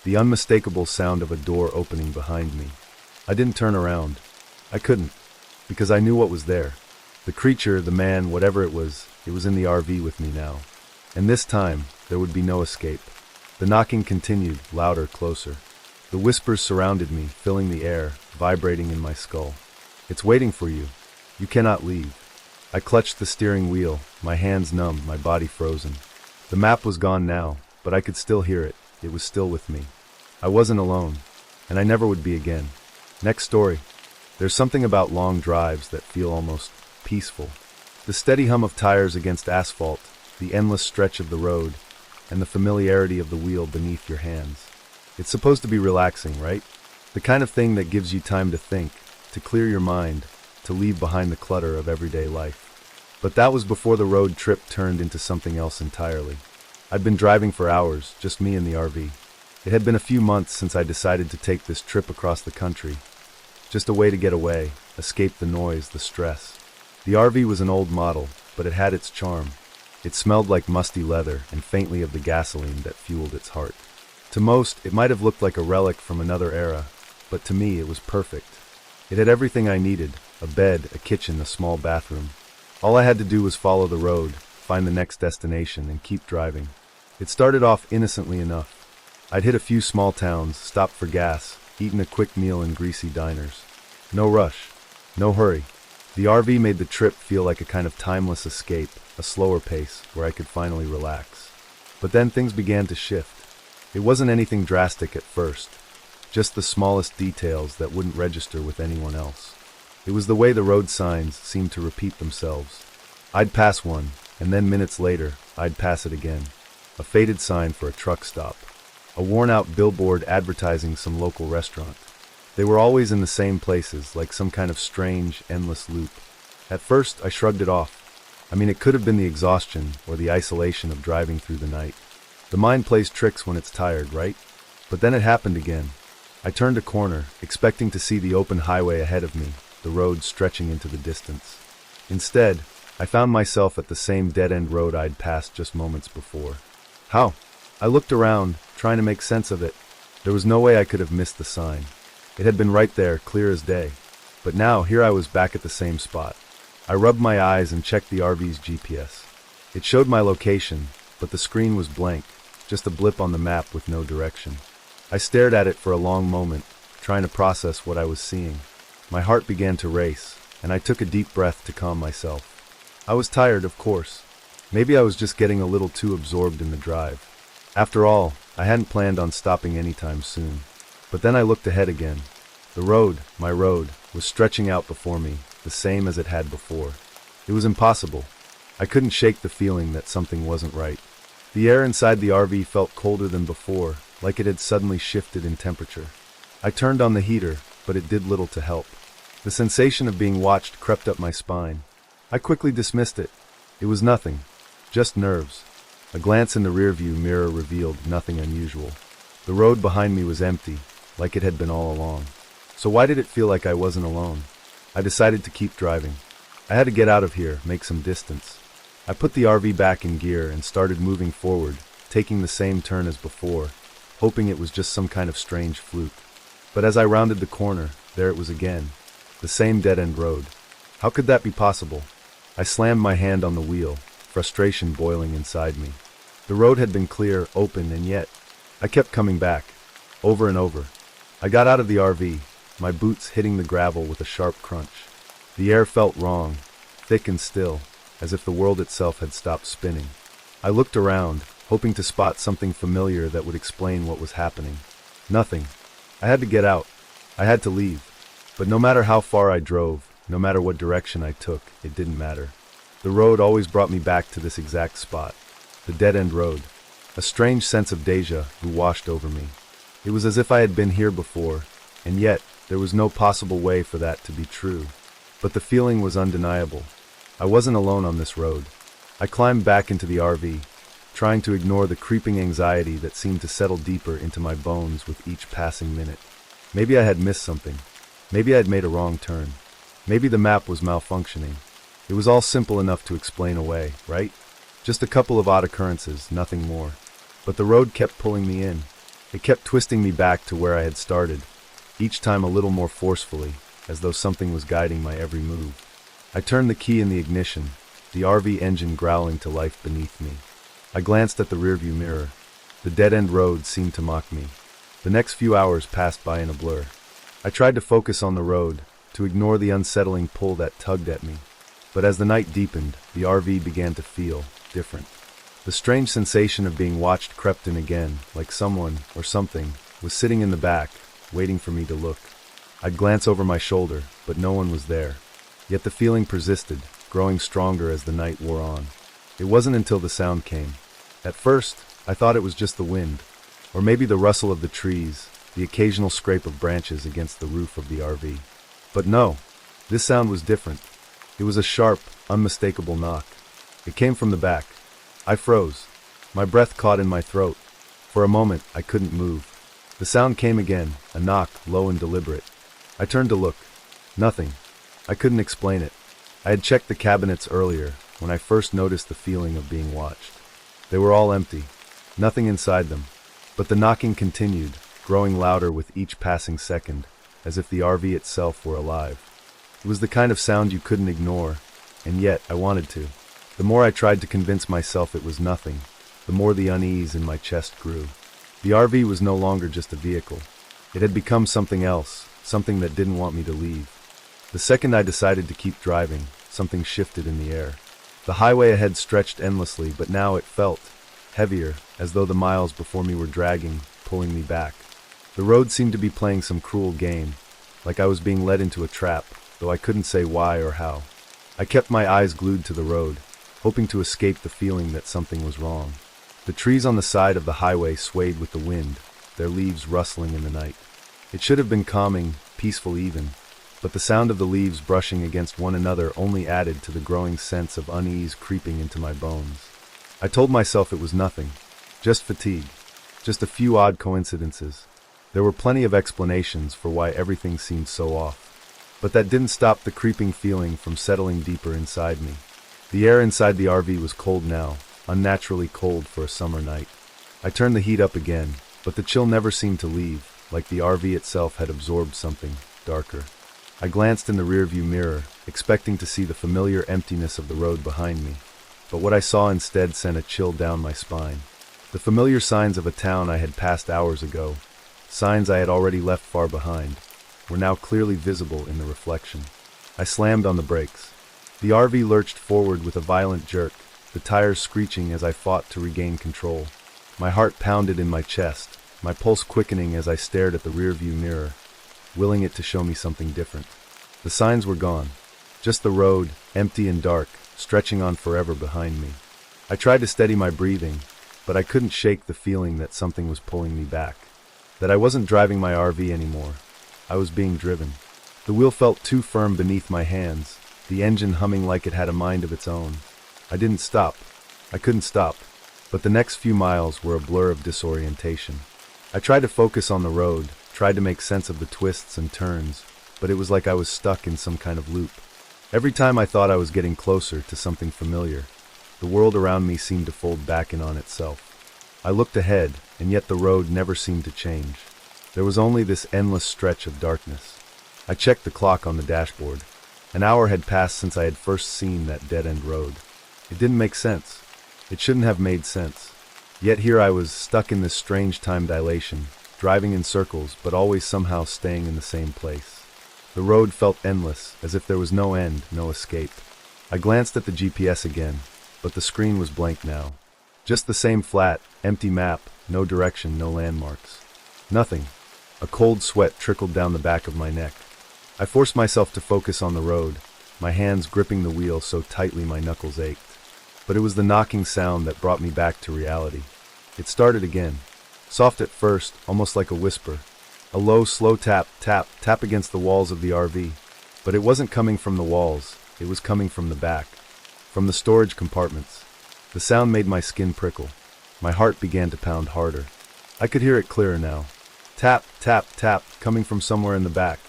The unmistakable sound of a door opening behind me. I didn't turn around. I couldn't. Because I knew what was there. The creature, the man, whatever it was in the RV with me now. And this time, there would be no escape. The knocking continued, louder, closer. The whispers surrounded me, filling the air, vibrating in my skull. It's waiting for you. You cannot leave. I clutched the steering wheel, my hands numb, my body frozen. The map was gone now, but I could still hear it. It was still with me. I wasn't alone, and I never would be again. Next story. There's something about long drives that feel almost peaceful. The steady hum of tires against asphalt, the endless stretch of the road, and the familiarity of the wheel beneath your hands. It's supposed to be relaxing, right? The kind of thing that gives you time to think, to clear your mind, to leave behind the clutter of everyday life. But that was before the road trip turned into something else entirely. I'd been driving for hours, just me and the RV. It had been a few months since I decided to take this trip across the country. Just a way to get away, escape the noise, the stress. The RV was an old model, but it had its charm. It smelled like musty leather and faintly of the gasoline that fueled its heart. To most, it might have looked like a relic from another era, but to me it was perfect. It had everything I needed, a bed, a kitchen, a small bathroom. All I had to do was follow the road, find the next destination, and keep driving. It started off innocently enough. I'd hit a few small towns, stopped for gas, eaten a quick meal in greasy diners. No rush, no hurry. The RV made the trip feel like a kind of timeless escape, a slower pace, where I could finally relax. But then things began to shift. It wasn't anything drastic at first, just the smallest details that wouldn't register with anyone else. It was the way the road signs seemed to repeat themselves. I'd pass one, and then minutes later, I'd pass it again. A faded sign for a truck stop. A worn-out billboard advertising some local restaurant. They were always in the same places, like some kind of strange, endless loop. At first, I shrugged it off. It could have been the exhaustion or the isolation of driving through the night. The mind plays tricks when it's tired, right? But then it happened again. I turned a corner, expecting to see the open highway ahead of me, the road stretching into the distance. Instead, I found myself at the same dead-end road I'd passed just moments before. How? I looked around, trying to make sense of it. There was no way I could have missed the sign. It had been right there, clear as day. But now, here I was back at the same spot. I rubbed my eyes and checked the RV's GPS. It showed my location, but the screen was blank, just a blip on the map with no direction. I stared at it for a long moment, trying to process what I was seeing. My heart began to race, and I took a deep breath to calm myself. I was tired, of course. Maybe I was just getting a little too absorbed in the drive. After all, I hadn't planned on stopping anytime soon. But then I looked ahead again. The road, my road, was stretching out before me, the same as it had before. It was impossible. I couldn't shake the feeling that something wasn't right. The air inside the RV felt colder than before, like it had suddenly shifted in temperature. I turned on the heater, but it did little to help. The sensation of being watched crept up my spine. I quickly dismissed it. It was nothing, just nerves. A glance in the rearview mirror revealed nothing unusual. The road behind me was empty, like it had been all along. So why did it feel like I wasn't alone? I decided to keep driving. I had to get out of here, make some distance. I put the RV back in gear and started moving forward, taking the same turn as before, hoping it was just some kind of strange fluke. But as I rounded the corner, there it was again. The same dead-end road. How could that be possible? I slammed my hand on the wheel, frustration boiling inside me. The road had been clear, open, and yet I kept coming back, over and over. I got out of the RV, my boots hitting the gravel with a sharp crunch. The air felt wrong, thick and still, as if the world itself had stopped spinning. I looked around, hoping to spot something familiar that would explain what was happening. Nothing. I had to get out. I had to leave. But no matter how far I drove, no matter what direction I took, it didn't matter. The road always brought me back to this exact spot. The dead-end road. A strange sense of déjà vu washed over me. It was as if I had been here before, and yet there was no possible way for that to be true. But the feeling was undeniable. I wasn't alone on this road. I climbed back into the RV, trying to ignore the creeping anxiety that seemed to settle deeper into my bones with each passing minute. Maybe I had missed something. Maybe I had made a wrong turn. Maybe the map was malfunctioning. It was all simple enough to explain away, right? Just a couple of odd occurrences, nothing more. But the road kept pulling me in. It kept twisting me back to where I had started, each time a little more forcefully, as though something was guiding my every move. I turned the key in the ignition, the RV engine growling to life beneath me. I glanced at the rearview mirror. The dead-end road seemed to mock me. The next few hours passed by in a blur. I tried to focus on the road, to ignore the unsettling pull that tugged at me. But as the night deepened, the RV began to feel different. The strange sensation of being watched crept in again, like someone, or something, was sitting in the back, waiting for me to look. I'd glance over my shoulder, but no one was there. Yet the feeling persisted, growing stronger as the night wore on. It wasn't until the sound came. At first, I thought it was just the wind, or maybe the rustle of the trees, the occasional scrape of branches against the roof of the RV. But no, this sound was different. It was a sharp, unmistakable knock. It came from the back. I froze. My breath caught in my throat. For a moment, I couldn't move. The sound came again, a knock, low and deliberate. I turned to look. Nothing. I couldn't explain it. I had checked the cabinets earlier, when I first noticed the feeling of being watched. They were all empty. Nothing inside them. But the knocking continued, growing louder with each passing second, as if the RV itself were alive. It was the kind of sound you couldn't ignore, and yet I wanted to. The more I tried to convince myself it was nothing, the more the unease in my chest grew. The RV was no longer just a vehicle. It had become something else, something that didn't want me to leave. The second I decided to keep driving, something shifted in the air. The highway ahead stretched endlessly, but now it felt heavier, as though the miles before me were dragging, pulling me back. The road seemed to be playing some cruel game, like I was being led into a trap, though I couldn't say why or how. I kept my eyes glued to the road, hoping to escape the feeling that something was wrong. The trees on the side of the highway swayed with the wind, their leaves rustling in the night. It should have been calming, peaceful even, but the sound of the leaves brushing against one another only added to the growing sense of unease creeping into my bones. I told myself it was nothing, just fatigue, just a few odd coincidences. There were plenty of explanations for why everything seemed so off. But that didn't stop the creeping feeling from settling deeper inside me. The air inside the RV was cold now, unnaturally cold for a summer night. I turned the heat up again, but the chill never seemed to leave, like the RV itself had absorbed something darker. I glanced in the rearview mirror, expecting to see the familiar emptiness of the road behind me, but what I saw instead sent a chill down my spine. The familiar signs of a town I had passed hours ago, signs I had already left far behind, were now clearly visible in the reflection. I slammed on the brakes. The RV lurched forward with a violent jerk, the tires screeching as I fought to regain control. My heart pounded in my chest, my pulse quickening as I stared at the rearview mirror, willing it to show me something different. The signs were gone. Just the road, empty and dark, stretching on forever behind me. I tried to steady my breathing, but I couldn't shake the feeling that something was pulling me back. That I wasn't driving my RV anymore. I was being driven. The wheel felt too firm beneath my hands, the engine humming like it had a mind of its own. I didn't stop. I couldn't stop. But the next few miles were a blur of disorientation. I tried to focus on the road, tried to make sense of the twists and turns, but it was like I was stuck in some kind of loop. Every time I thought I was getting closer to something familiar, the world around me seemed to fold back in on itself. I looked ahead, and yet the road never seemed to change. There was only this endless stretch of darkness. I checked the clock on the dashboard. An hour had passed since I had first seen that dead-end road. It didn't make sense. It shouldn't have made sense. Yet here I was, stuck in this strange time dilation, driving in circles, but always somehow staying in the same place. The road felt endless, as if there was no end, no escape. I glanced at the GPS again, but the screen was blank now. Just the same flat, empty map, no direction, no landmarks. Nothing. A cold sweat trickled down the back of my neck. I forced myself to focus on the road, my hands gripping the wheel so tightly my knuckles ached. But it was the knocking sound that brought me back to reality. It started again. Soft at first, almost like a whisper. A low, slow tap, tap, tap against the walls of the RV. But it wasn't coming from the walls, it was coming from the back. From the storage compartments. The sound made my skin prickle. My heart began to pound harder. I could hear it clearer now. Tap, tap, tap, coming from somewhere in the back.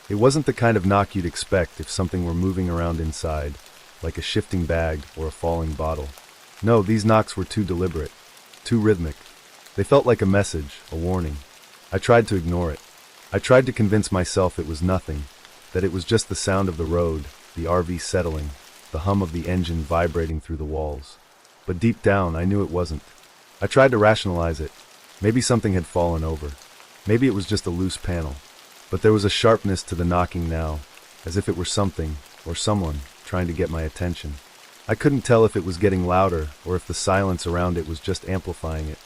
It wasn't the kind of knock you'd expect if something were moving around inside, like a shifting bag or a falling bottle. No, these knocks were too deliberate, too rhythmic. They felt like a message, a warning. I tried to ignore it. I tried to convince myself it was nothing, that it was just the sound of the road, the RV settling, the hum of the engine vibrating through the walls. But deep down, I knew it wasn't. I tried to rationalize it. Maybe something had fallen over. Maybe it was just a loose panel. But there was a sharpness to the knocking now, as if it were something, or someone, trying to get my attention. I couldn't tell if it was getting louder, or if the silence around it was just amplifying it.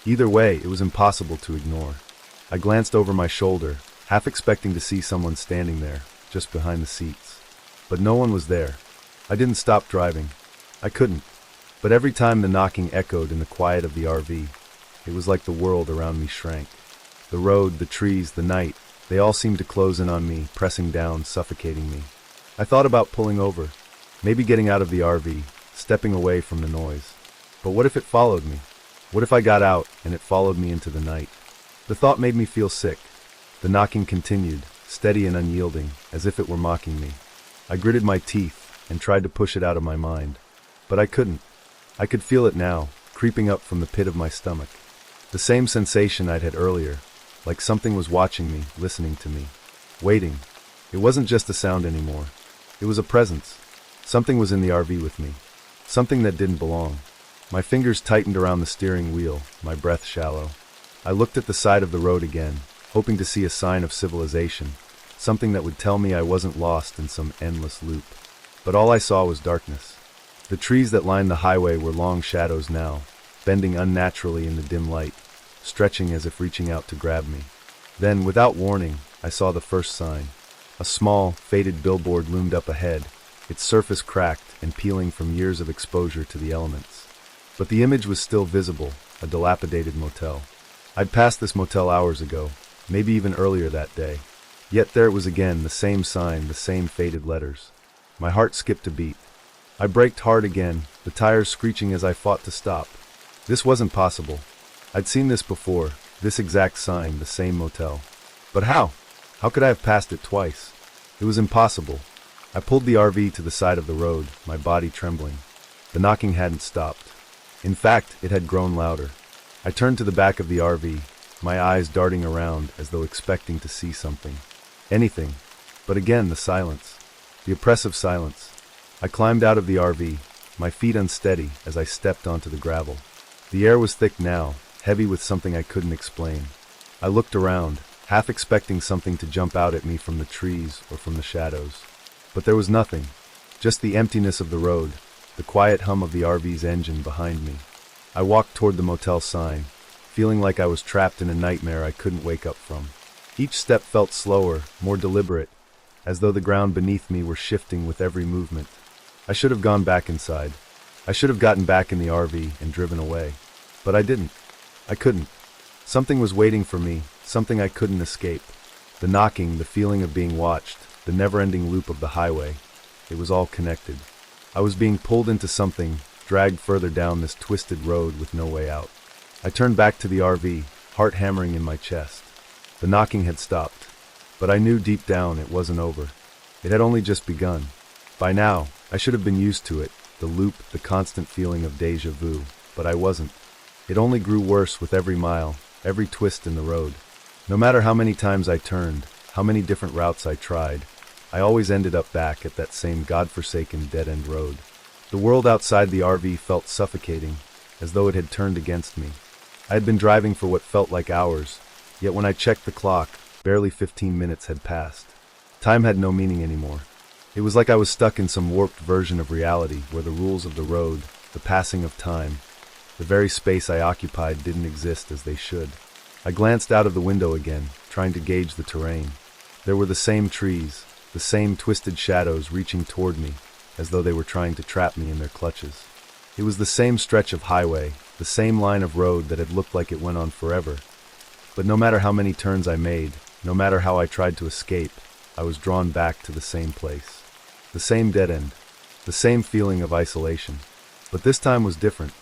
Either way, it was impossible to ignore. I glanced over my shoulder, half expecting to see someone standing there, just behind the seats. But no one was there. I didn't stop driving. I couldn't. But every time the knocking echoed in the quiet of the RV, it was like the world around me shrank. The road, the trees, the night, they all seemed to close in on me, pressing down, suffocating me. I thought about pulling over, maybe getting out of the RV, stepping away from the noise. But what if it followed me? What if I got out and it followed me into the night? The thought made me feel sick. The knocking continued, steady and unyielding, as if it were mocking me. I gritted my teeth and tried to push it out of my mind. But I couldn't. I could feel it now, creeping up from the pit of my stomach. The same sensation I'd had earlier, like something was watching me, listening to me, waiting. It wasn't just a sound anymore. It was a presence. Something was in the RV with me. Something that didn't belong. My fingers tightened around the steering wheel, my breath shallow. I looked at the side of the road again, hoping to see a sign of civilization, something that would tell me I wasn't lost in some endless loop. But all I saw was darkness. The trees that lined the highway were long shadows now, bending unnaturally in the dim light, stretching as if reaching out to grab me. Then, without warning, I saw the first sign. A small, faded billboard loomed up ahead, its surface cracked and peeling from years of exposure to the elements. But the image was still visible, a dilapidated motel. I'd passed this motel hours ago, maybe even earlier that day. Yet there it was again, the same sign, the same faded letters. My heart skipped a beat. I braked hard again, the tires screeching as I fought to stop. This wasn't possible. I'd seen this before, this exact sign, the same motel. But how? How could I have passed it twice? It was impossible. I pulled the RV to the side of the road, my body trembling. The knocking hadn't stopped. In fact, it had grown louder. I turned to the back of the RV, my eyes darting around as though expecting to see something. Anything. But again, the silence. The oppressive silence. I climbed out of the RV, my feet unsteady as I stepped onto the gravel. The air was thick now, heavy with something I couldn't explain. I looked around, half expecting something to jump out at me from the trees or from the shadows. But there was nothing, just the emptiness of the road, the quiet hum of the RV's engine behind me. I walked toward the motel sign, feeling like I was trapped in a nightmare I couldn't wake up from. Each step felt slower, more deliberate, as though the ground beneath me were shifting with every movement. I should have gone back inside. I should have gotten back in the RV and driven away. But I didn't. I couldn't. Something was waiting for me, something I couldn't escape. The knocking, the feeling of being watched, the never-ending loop of the highway. It was all connected. I was being pulled into something, dragged further down this twisted road with no way out. I turned back to the RV, heart hammering in my chest. The knocking had stopped, but I knew deep down it wasn't over. It had only just begun. By now, I should have been used to it, the loop, the constant feeling of déjà vu, but I wasn't. It only grew worse with every mile, every twist in the road. No matter how many times I turned, how many different routes I tried, I always ended up back at that same godforsaken dead-end road. The world outside the RV felt suffocating, as though it had turned against me. I had been driving for what felt like hours, yet when I checked the clock, barely 15 minutes had passed. Time had no meaning anymore. It was like I was stuck in some warped version of reality where the rules of the road, the passing of time, the very space I occupied didn't exist as they should. I glanced out of the window again, trying to gauge the terrain. There were the same trees, the same twisted shadows reaching toward me, as though they were trying to trap me in their clutches. It was the same stretch of highway, the same line of road that had looked like it went on forever. But no matter how many turns I made, no matter how I tried to escape, I was drawn back to the same place. The same dead end, the same feeling of isolation. But this time was different.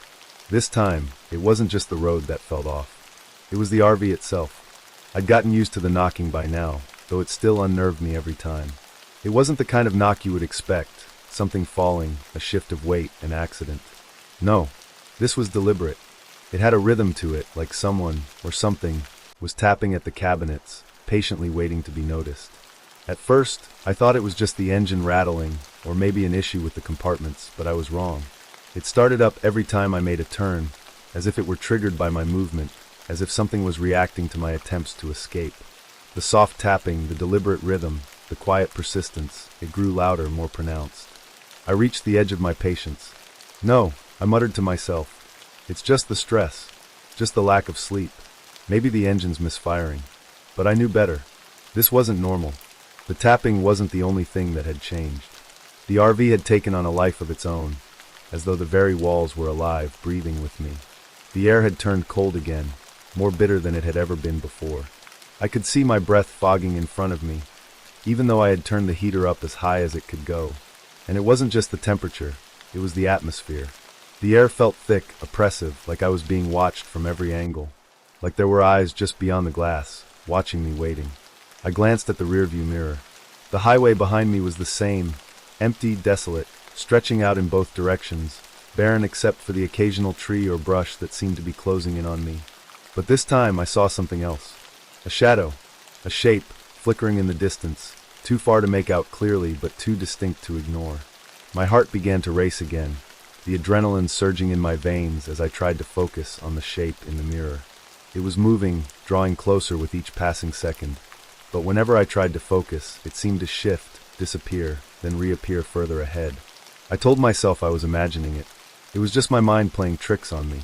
This time, it wasn't just the road that felt off. It was the RV itself. I'd gotten used to the knocking by now, though it still unnerved me every time. It wasn't the kind of knock you would expect, something falling, a shift of weight, an accident. No, this was deliberate. It had a rhythm to it, like someone, or something, was tapping at the cabinets, patiently waiting to be noticed. At first, I thought it was just the engine rattling, or maybe an issue with the compartments, but I was wrong. It started up every time I made a turn, as if it were triggered by my movement, as if something was reacting to my attempts to escape. The soft tapping, the deliberate rhythm, the quiet persistence, it grew louder, more pronounced. I reached the edge of my patience. No, I muttered to myself. It's just the stress, just the lack of sleep. Maybe the engine's misfiring. But I knew better. This wasn't normal. The tapping wasn't the only thing that had changed. The RV had taken on a life of its own, as though the very walls were alive, breathing with me. The air had turned cold again, more bitter than it had ever been before. I could see my breath fogging in front of me, even though I had turned the heater up as high as it could go. And it wasn't just the temperature, it was the atmosphere. The air felt thick, oppressive, like I was being watched from every angle, like there were eyes just beyond the glass, watching me, waiting. I glanced at the rearview mirror. The highway behind me was the same, empty, desolate, stretching out in both directions, barren except for the occasional tree or brush that seemed to be closing in on me. But this time I saw something else. A shadow, a shape, flickering in the distance, too far to make out clearly but too distinct to ignore. My heart began to race again, the adrenaline surging in my veins as I tried to focus on the shape in the mirror. It was moving, drawing closer with each passing second. But whenever I tried to focus, it seemed to shift, disappear, then reappear further ahead. I told myself I was imagining it. It was just my mind playing tricks on me.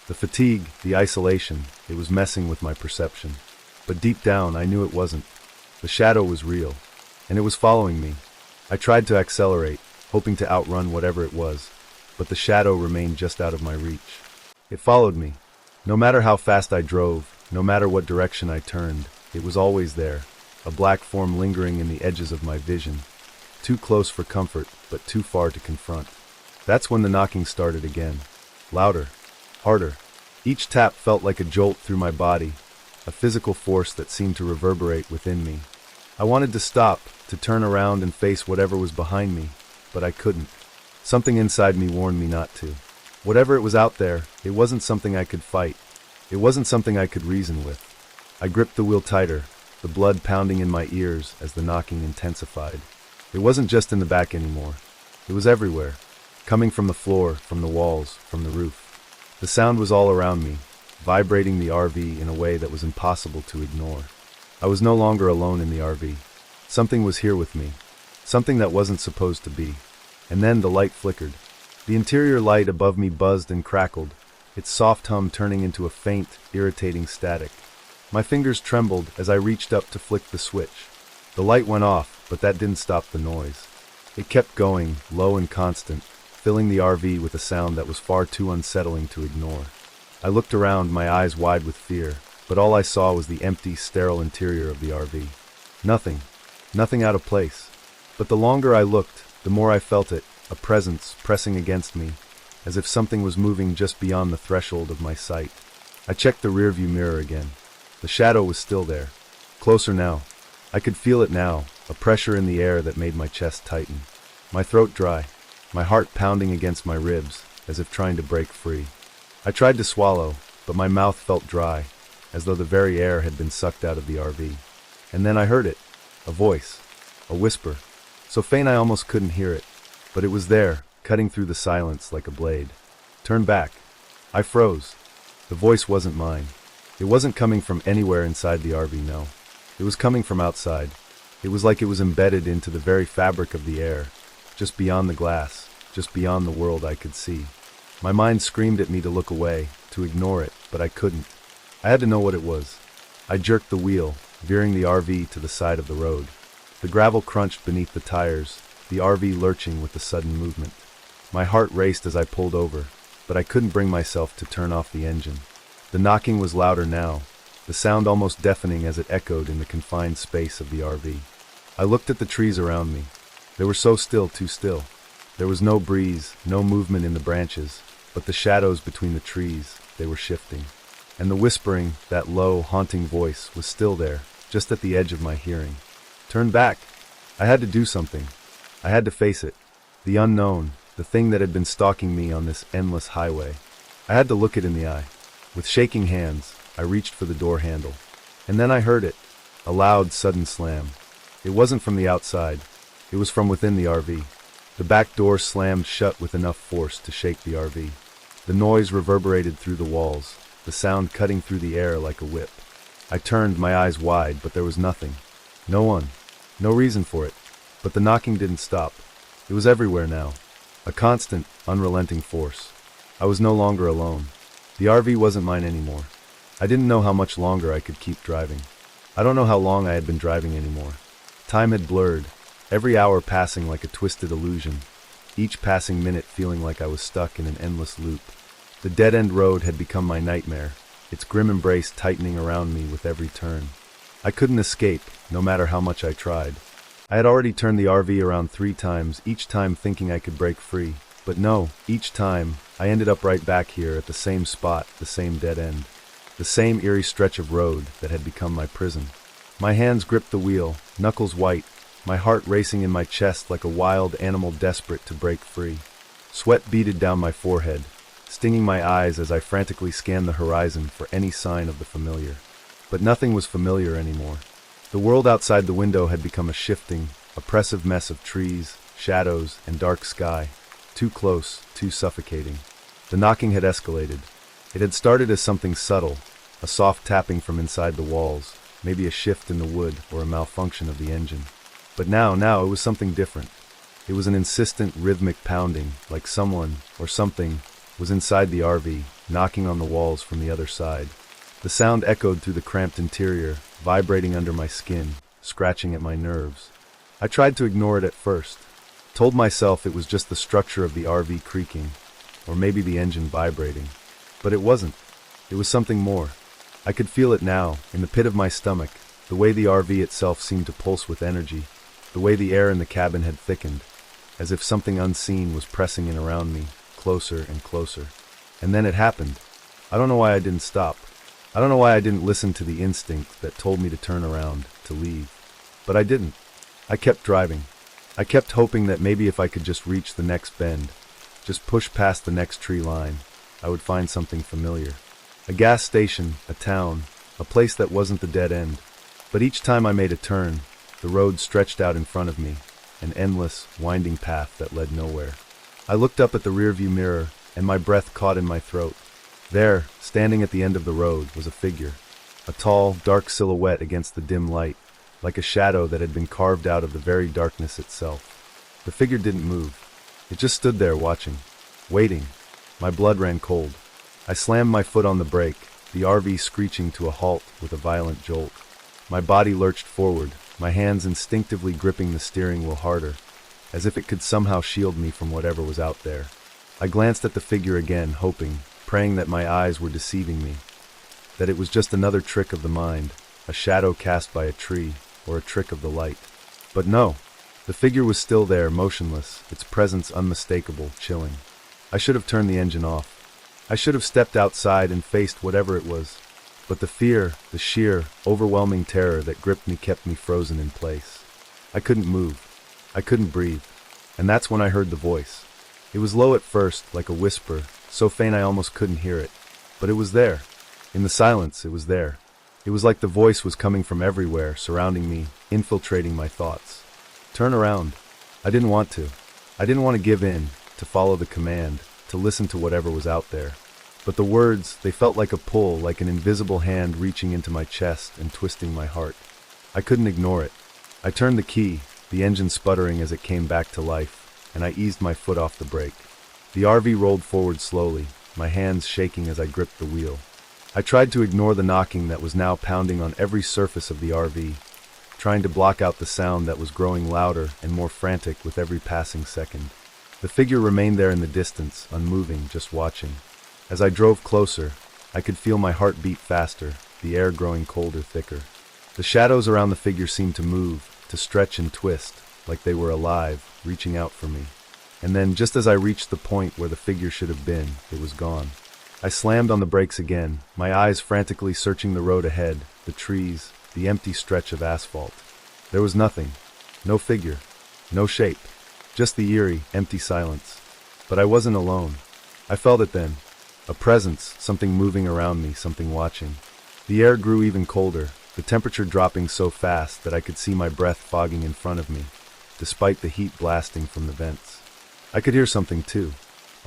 The fatigue, the isolation, it was messing with my perception. But deep down, I knew it wasn't. The shadow was real, and it was following me. I tried to accelerate, hoping to outrun whatever it was, but the shadow remained just out of my reach. It followed me. No matter how fast I drove, no matter what direction I turned, it was always there. A black form lingering in the edges of my vision, too close for comfort, but too far to confront. That's when the knocking started again. Louder, harder. Each tap felt like a jolt through my body, a physical force that seemed to reverberate within me. I wanted to stop, to turn around and face whatever was behind me, but I couldn't. Something inside me warned me not to. Whatever it was out there, it wasn't something I could fight. It wasn't something I could reason with. I gripped the wheel tighter, the blood pounding in my ears as the knocking intensified. It wasn't just in the back anymore. It was everywhere, coming from the floor, from the walls, from the roof. The sound was all around me, vibrating the RV in a way that was impossible to ignore. I was no longer alone in the RV. Something was here with me, something that wasn't supposed to be. And then the light flickered. The interior light above me buzzed and crackled, its soft hum turning into a faint, irritating static. My fingers trembled as I reached up to flick the switch. The light went off, but that didn't stop the noise. It kept going, low and constant, filling the RV with a sound that was far too unsettling to ignore. I looked around, my eyes wide with fear, but all I saw was the empty, sterile interior of the RV. Nothing. nothing out of place. But the longer I looked, the more I felt it, a presence pressing against me, as if something was moving just beyond the threshold of my sight. I checked the rearview mirror again. The shadow was still there. Closer now. I could feel it now, a pressure in the air that made my chest tighten. My throat dry, my heart pounding against my ribs, as if trying to break free. I tried to swallow, but my mouth felt dry, as though the very air had been sucked out of the RV. And then I heard it. A voice. A whisper. So faint I almost couldn't hear it. But it was there, cutting through the silence like a blade. Turn back. I froze. The voice wasn't mine. It wasn't coming from anywhere inside the RV, no. It was coming from outside. It was like it was embedded into the very fabric of the air, just beyond the glass, just beyond the world I could see. My mind screamed at me to look away, to ignore it, but I couldn't. I had to know what it was. I jerked the wheel, veering the RV to the side of the road. The gravel crunched beneath the tires, the RV lurching with the sudden movement. My heart raced as I pulled over, but I couldn't bring myself to turn off the engine. The knocking was louder now, the sound almost deafening as it echoed in the confined space of the RV. I looked at the trees around me. They were so still, too still. There was no breeze, no movement in the branches, but the shadows between the trees, they were shifting. And the whispering, that low, haunting voice, was still there, just at the edge of my hearing. Turn back. I had to do something. I had to face it. The unknown, the thing that had been stalking me on this endless highway. I had to look it in the eye. With shaking hands, I reached for the door handle. And then I heard it. A loud, sudden slam. It wasn't from the outside. It was from within the RV. The back door slammed shut with enough force to shake the RV. The noise reverberated through the walls, the sound cutting through the air like a whip. I turned, my eyes wide, but there was nothing. No one. No reason for it. But the knocking didn't stop. It was everywhere now. A constant, unrelenting force. I was no longer alone. The RV wasn't mine anymore. I didn't know how much longer I could keep driving. I don't know how long I had been driving anymore. Time had blurred, every hour passing like a twisted illusion, each passing minute feeling like I was stuck in an endless loop. The dead-end road had become my nightmare, its grim embrace tightening around me with every turn. I couldn't escape, no matter how much I tried. I had already turned the RV around 3 times, each time thinking I could break free. But no, each time, I ended up right back here at the same spot, the same dead end. The same eerie stretch of road that had become my prison. My hands gripped the wheel, knuckles white, my heart racing in my chest like a wild animal desperate to break free. Sweat beaded down my forehead, stinging my eyes as I frantically scanned the horizon for any sign of the familiar. But nothing was familiar anymore. The world outside the window had become a shifting, oppressive mess of trees, shadows, and dark sky. Too close, too suffocating. The knocking had escalated. It had started as something subtle, a soft tapping from inside the walls, maybe a shift in the wood or a malfunction of the engine. But now it was something different. It was an insistent, rhythmic pounding, like someone, or something, was inside the RV, knocking on the walls from the other side. The sound echoed through the cramped interior, vibrating under my skin, scratching at my nerves. I tried to ignore it at first. Told myself it was just the structure of the RV creaking, or maybe the engine vibrating. But it wasn't. It was something more. I could feel it now, in the pit of my stomach, the way the RV itself seemed to pulse with energy, the way the air in the cabin had thickened, as if something unseen was pressing in around me, closer and closer. And then it happened. I don't know why I didn't stop. I don't know why I didn't listen to the instinct that told me to turn around, to leave. But I didn't. I kept driving. I kept hoping that maybe if I could just reach the next bend, just push past the next tree line, I would find something familiar. A gas station, a town, a place that wasn't the dead end. But each time I made a turn, the road stretched out in front of me, an endless, winding path that led nowhere. I looked up at the rearview mirror, and my breath caught in my throat. There, standing at the end of the road, was a figure. A tall, dark silhouette against the dim light, like a shadow that had been carved out of the very darkness itself. The figure didn't move. It just stood there watching, waiting. My blood ran cold. I slammed my foot on the brake, the RV screeching to a halt with a violent jolt. My body lurched forward, my hands instinctively gripping the steering wheel harder, as if it could somehow shield me from whatever was out there. I glanced at the figure again, hoping, praying that my eyes were deceiving me, that it was just another trick of the mind, a shadow cast by a tree, or a trick of the light. But no, the figure was still there, motionless, its presence unmistakable, chilling. I should have turned the engine off. I should have stepped outside and faced whatever it was. But the fear, the sheer, overwhelming terror that gripped me kept me frozen in place. I couldn't move. I couldn't breathe. And that's when I heard the voice. It was low at first, like a whisper, so faint I almost couldn't hear it. But it was there. In the silence, it was there. It was like the voice was coming from everywhere, surrounding me, infiltrating my thoughts. Turn around. I didn't want to. I didn't want to give in, to follow the command, to listen to whatever was out there. But the words, they felt like a pull, like an invisible hand reaching into my chest and twisting my heart. I couldn't ignore it. I turned the key, the engine sputtering as it came back to life, and I eased my foot off the brake. The RV rolled forward slowly, my hands shaking as I gripped the wheel. I tried to ignore the knocking that was now pounding on every surface of the RV, trying to block out the sound that was growing louder and more frantic with every passing second. The figure remained there in the distance, unmoving, just watching. As I drove closer, I could feel my heart beat faster, the air growing colder, thicker. The shadows around the figure seemed to move, to stretch and twist, like they were alive, reaching out for me. And then, just as I reached the point where the figure should have been, it was gone. I slammed on the brakes again, my eyes frantically searching the road ahead, the trees, the empty stretch of asphalt. There was nothing. No figure. No shape. Just the eerie, empty silence. But I wasn't alone. I felt it then. A presence, something moving around me, something watching. The air grew even colder, the temperature dropping so fast that I could see my breath fogging in front of me, despite the heat blasting from the vents. I could hear something too.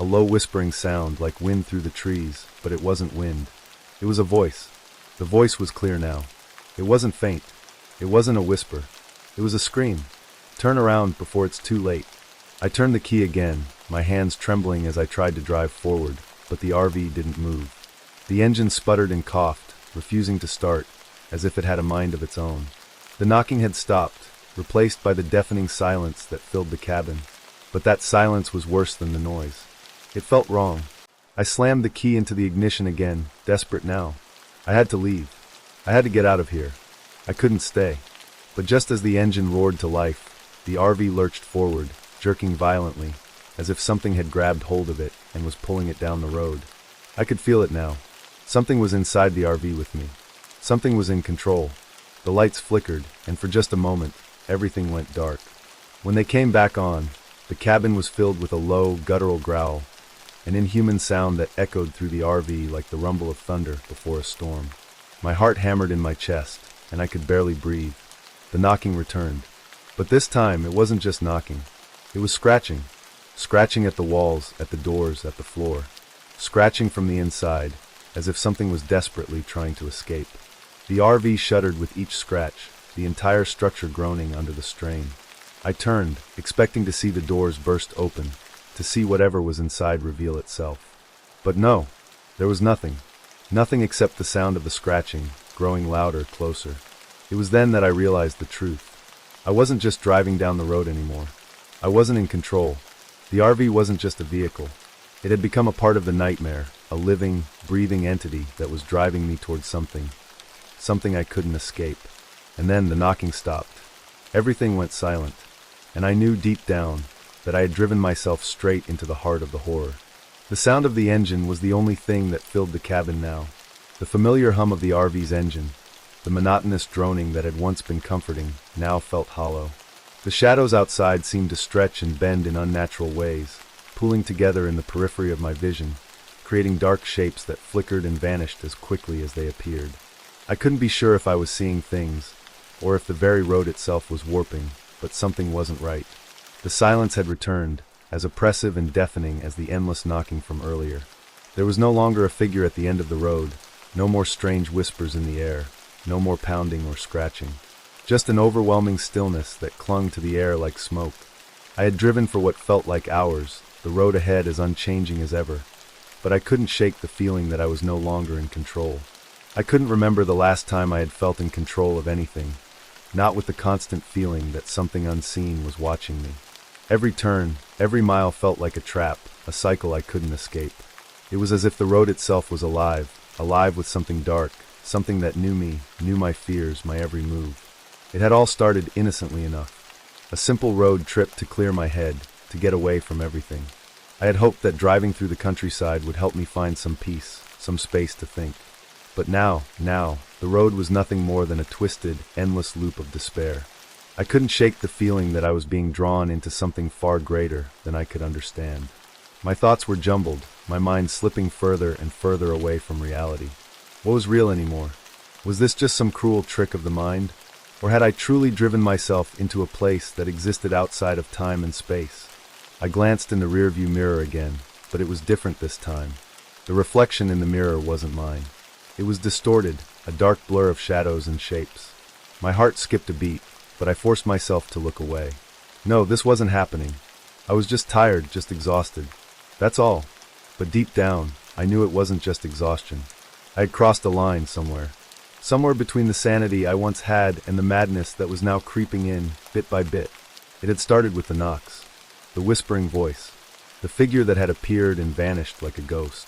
A low whispering sound, like wind through the trees, but it wasn't wind. It was a voice. The voice was clear now. It wasn't faint. It wasn't a whisper. It was a scream. Turn around before it's too late. I turned the key again, my hands trembling as I tried to drive forward, but the RV didn't move. The engine sputtered and coughed, refusing to start, as if it had a mind of its own. The knocking had stopped, replaced by the deafening silence that filled the cabin. But that silence was worse than the noise. It felt wrong. I slammed the key into the ignition again, desperate now. I had to leave. I had to get out of here. I couldn't stay. But just as the engine roared to life, the RV lurched forward, jerking violently, as if something had grabbed hold of it and was pulling it down the road. I could feel it now. Something was inside the RV with me. Something was in control. The lights flickered, and for just a moment, everything went dark. When they came back on, the cabin was filled with a low, guttural growl, an inhuman sound that echoed through the RV like the rumble of thunder before a storm. My heart hammered in my chest, and I could barely breathe. The knocking returned. But this time, it wasn't just knocking. It was scratching. Scratching at the walls, at the doors, at the floor. Scratching from the inside, as if something was desperately trying to escape. The RV shuddered with each scratch, the entire structure groaning under the strain. I turned, expecting to see the doors burst open, to see whatever was inside reveal itself. But no, there was nothing. Nothing except the sound of the scratching, growing louder, closer. It was then that I realized the truth. I wasn't just driving down the road anymore. I wasn't in control. The RV wasn't just a vehicle. It had become a part of the nightmare, a living, breathing entity that was driving me towards something I couldn't escape. And then the knocking stopped. Everything went silent, and I knew deep down that I had driven myself straight into the heart of the horror. The sound of the engine was the only thing that filled the cabin now. The familiar hum of the RV's engine, the monotonous droning that had once been comforting, now felt hollow. The shadows outside seemed to stretch and bend in unnatural ways, pooling together in the periphery of my vision, creating dark shapes that flickered and vanished as quickly as they appeared. I couldn't be sure if I was seeing things, or if the very road itself was warping, but something wasn't right. The silence had returned, as oppressive and deafening as the endless knocking from earlier. There was no longer a figure at the end of the road, no more strange whispers in the air, no more pounding or scratching. Just an overwhelming stillness that clung to the air like smoke. I had driven for what felt like hours, the road ahead as unchanging as ever, but I couldn't shake the feeling that I was no longer in control. I couldn't remember the last time I had felt in control of anything, not with the constant feeling that something unseen was watching me. Every turn, every mile felt like a trap, a cycle I couldn't escape. It was as if the road itself was alive with something dark, something that knew me, knew my fears, my every move. It had all started innocently enough. A simple road trip to clear my head, to get away from everything. I had hoped that driving through the countryside would help me find some peace, some space to think. But now, the road was nothing more than a twisted, endless loop of despair. I couldn't shake the feeling that I was being drawn into something far greater than I could understand. My thoughts were jumbled, my mind slipping further and further away from reality. What was real anymore? Was this just some cruel trick of the mind? Or had I truly driven myself into a place that existed outside of time and space? I glanced in the rearview mirror again, but it was different this time. The reflection in the mirror wasn't mine. It was distorted, a dark blur of shadows and shapes. My heart skipped a beat, but I forced myself to look away. No, this wasn't happening. I was just tired, just exhausted. That's all. But deep down, I knew it wasn't just exhaustion. I had crossed a line somewhere. Somewhere between the sanity I once had and the madness that was now creeping in, bit by bit. It had started with the knocks, the whispering voice, the figure that had appeared and vanished like a ghost.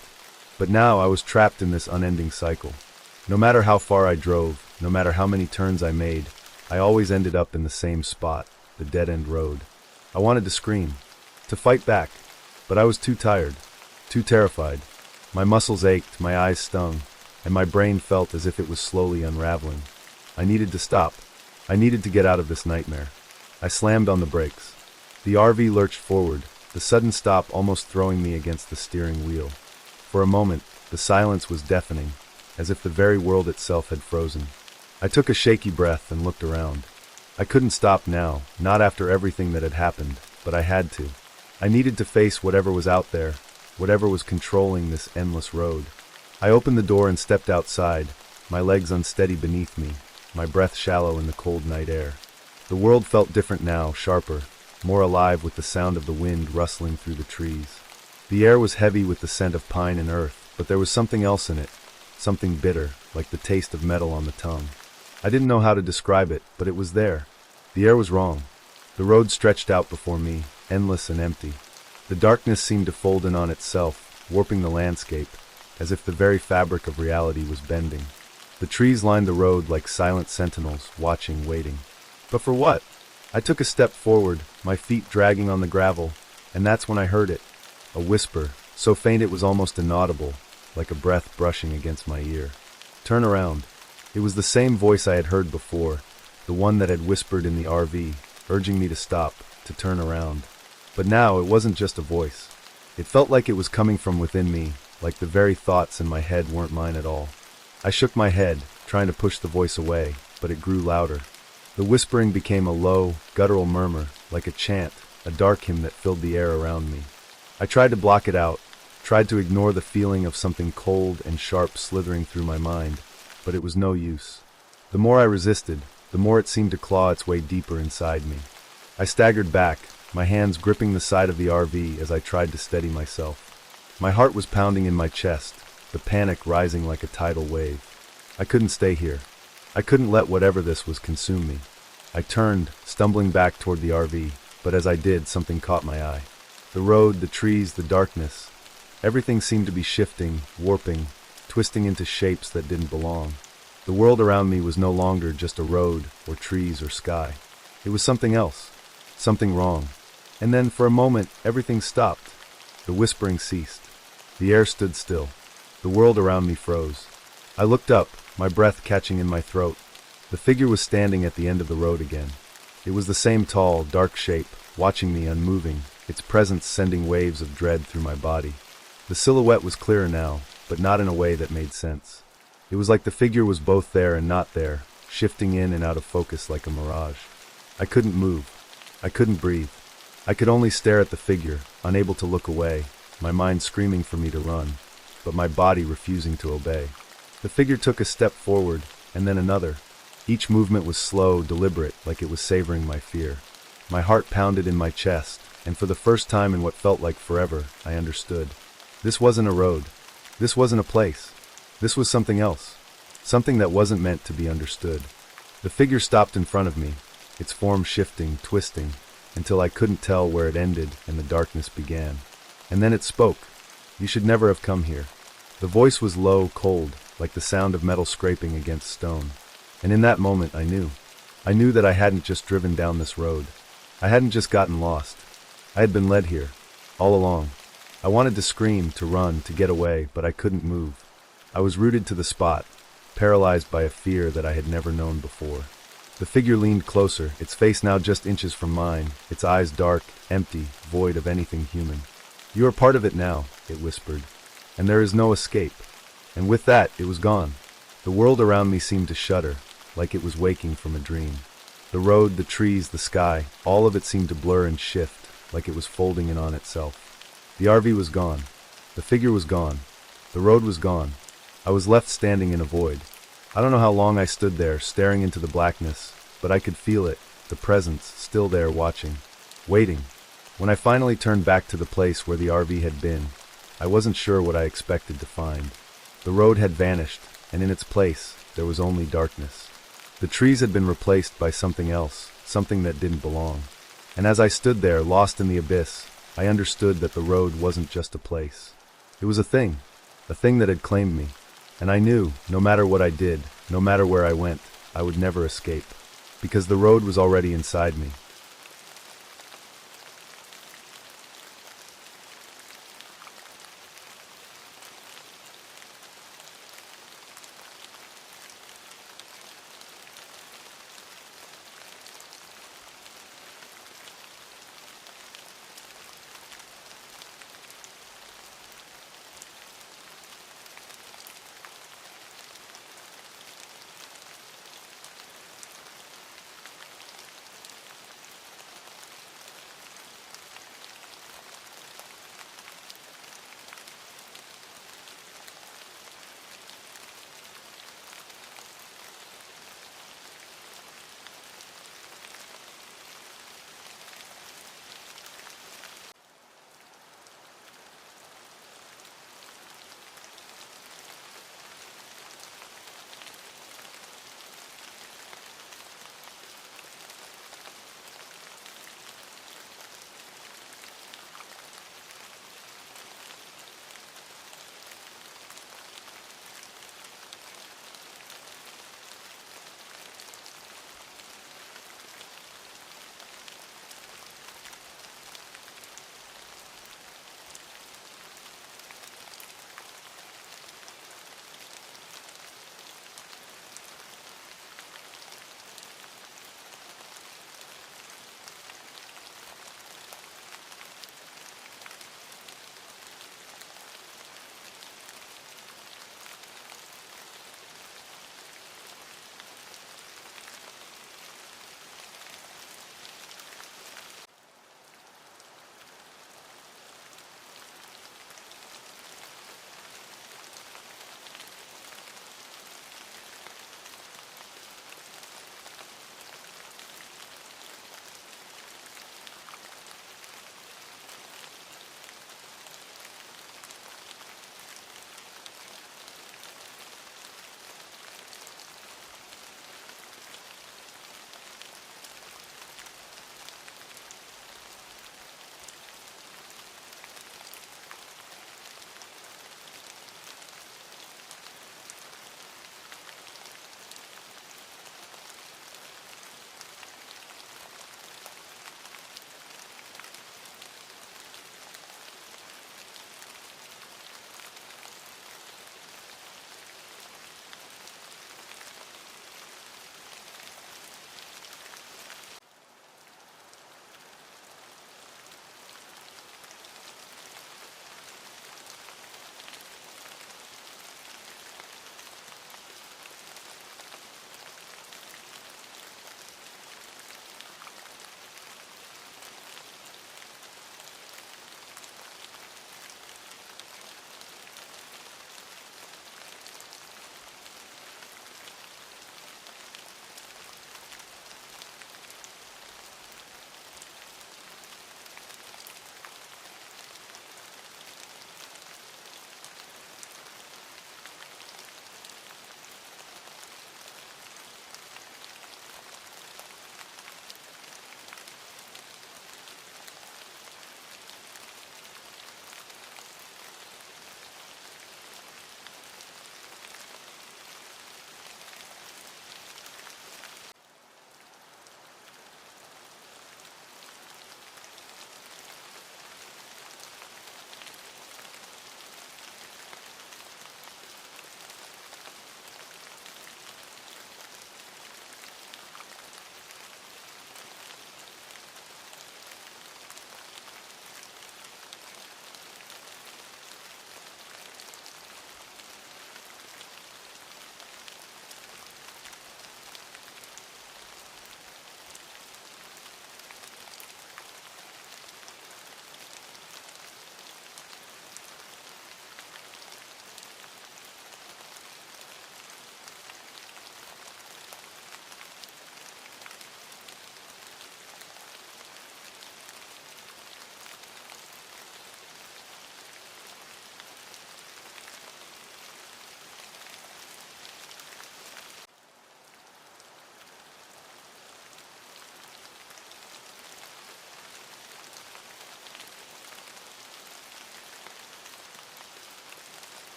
But now I was trapped in this unending cycle. No matter how far I drove, no matter how many turns I made, I always ended up in the same spot, the dead-end road. I wanted to scream, to fight back, but I was too tired, too terrified. My muscles ached, my eyes stung, and my brain felt as if it was slowly unraveling. I needed to stop. I needed to get out of this nightmare. I slammed on the brakes. The RV lurched forward, the sudden stop almost throwing me against the steering wheel. For a moment, the silence was deafening, as if the very world itself had frozen. I took a shaky breath and looked around. I couldn't stop now, not after everything that had happened, but I had to. I needed to face whatever was out there, whatever was controlling this endless road. I opened the door and stepped outside, my legs unsteady beneath me, my breath shallow in the cold night air. The world felt different now, sharper, more alive with the sound of the wind rustling through the trees. The air was heavy with the scent of pine and earth, but there was something else in it, something bitter, like the taste of metal on the tongue. I didn't know how to describe it, but it was there. The air was wrong. The road stretched out before me, endless and empty. The darkness seemed to fold in on itself, warping the landscape, as if the very fabric of reality was bending. The trees lined the road like silent sentinels, watching, waiting. But for what? I took a step forward, my feet dragging on the gravel, and that's when I heard it. A whisper, so faint it was almost inaudible, like a breath brushing against my ear. Turn around. It was the same voice I had heard before, the one that had whispered in the RV, urging me to stop, to turn around. But now it wasn't just a voice. It felt like it was coming from within me, like the very thoughts in my head weren't mine at all. I shook my head, trying to push the voice away, but it grew louder. The whispering became a low, guttural murmur, like a chant, a dark hymn that filled the air around me. I tried to block it out, tried to ignore the feeling of something cold and sharp slithering through my mind, but it was no use. The more I resisted, the more it seemed to claw its way deeper inside me. I staggered back, my hands gripping the side of the RV as I tried to steady myself. My heart was pounding in my chest, the panic rising like a tidal wave. I couldn't stay here. I couldn't let whatever this was consume me. I turned, stumbling back toward the RV, but as I did, something caught my eye. The road, the trees, the darkness. Everything seemed to be shifting, warping, twisting into shapes that didn't belong. The world around me was no longer just a road, or trees, or sky. It was something else, something wrong. And then, for a moment, everything stopped. The whispering ceased. The air stood still. The world around me froze. I looked up, my breath catching in my throat. The figure was standing at the end of the road again. It was the same tall, dark shape, watching me unmoving, its presence sending waves of dread through my body. The silhouette was clearer now, but not in a way that made sense. It was like the figure was both there and not there, shifting in and out of focus like a mirage. I couldn't move. I couldn't breathe. I could only stare at the figure, unable to look away, my mind screaming for me to run, but my body refusing to obey. The figure took a step forward, and then another. Each movement was slow, deliberate, like it was savoring my fear. My heart pounded in my chest, and for the first time in what felt like forever, I understood. This wasn't a road. This wasn't a place. This was something else. Something that wasn't meant to be understood. The figure stopped in front of me, its form shifting, twisting, until I couldn't tell where it ended and the darkness began. And then it spoke. You should never have come here. The voice was low, cold, like the sound of metal scraping against stone. And in that moment I knew. I knew that I hadn't just driven down this road. I hadn't just gotten lost. I had been led here, all along. I wanted to scream, to run, to get away, but I couldn't move. I was rooted to the spot, paralyzed by a fear that I had never known before. The figure leaned closer, its face now just inches from mine, its eyes dark, empty, void of anything human. "You are part of it now," it whispered, "and there is no escape." And with that, it was gone. The world around me seemed to shudder, like it was waking from a dream. The road, the trees, the sky, all of it seemed to blur and shift, like it was folding in on itself. The RV was gone. The figure was gone. The road was gone. I was left standing in a void. I don't know how long I stood there, staring into the blackness, but I could feel it, the presence, still there watching, waiting. When I finally turned back to the place where the RV had been, I wasn't sure what I expected to find. The road had vanished, and in its place, there was only darkness. The trees had been replaced by something else, something that didn't belong. And as I stood there, lost in the abyss, I understood that the road wasn't just a place. It was a thing that had claimed me. And I knew, no matter what I did, no matter where I went, I would never escape. Because the road was already inside me,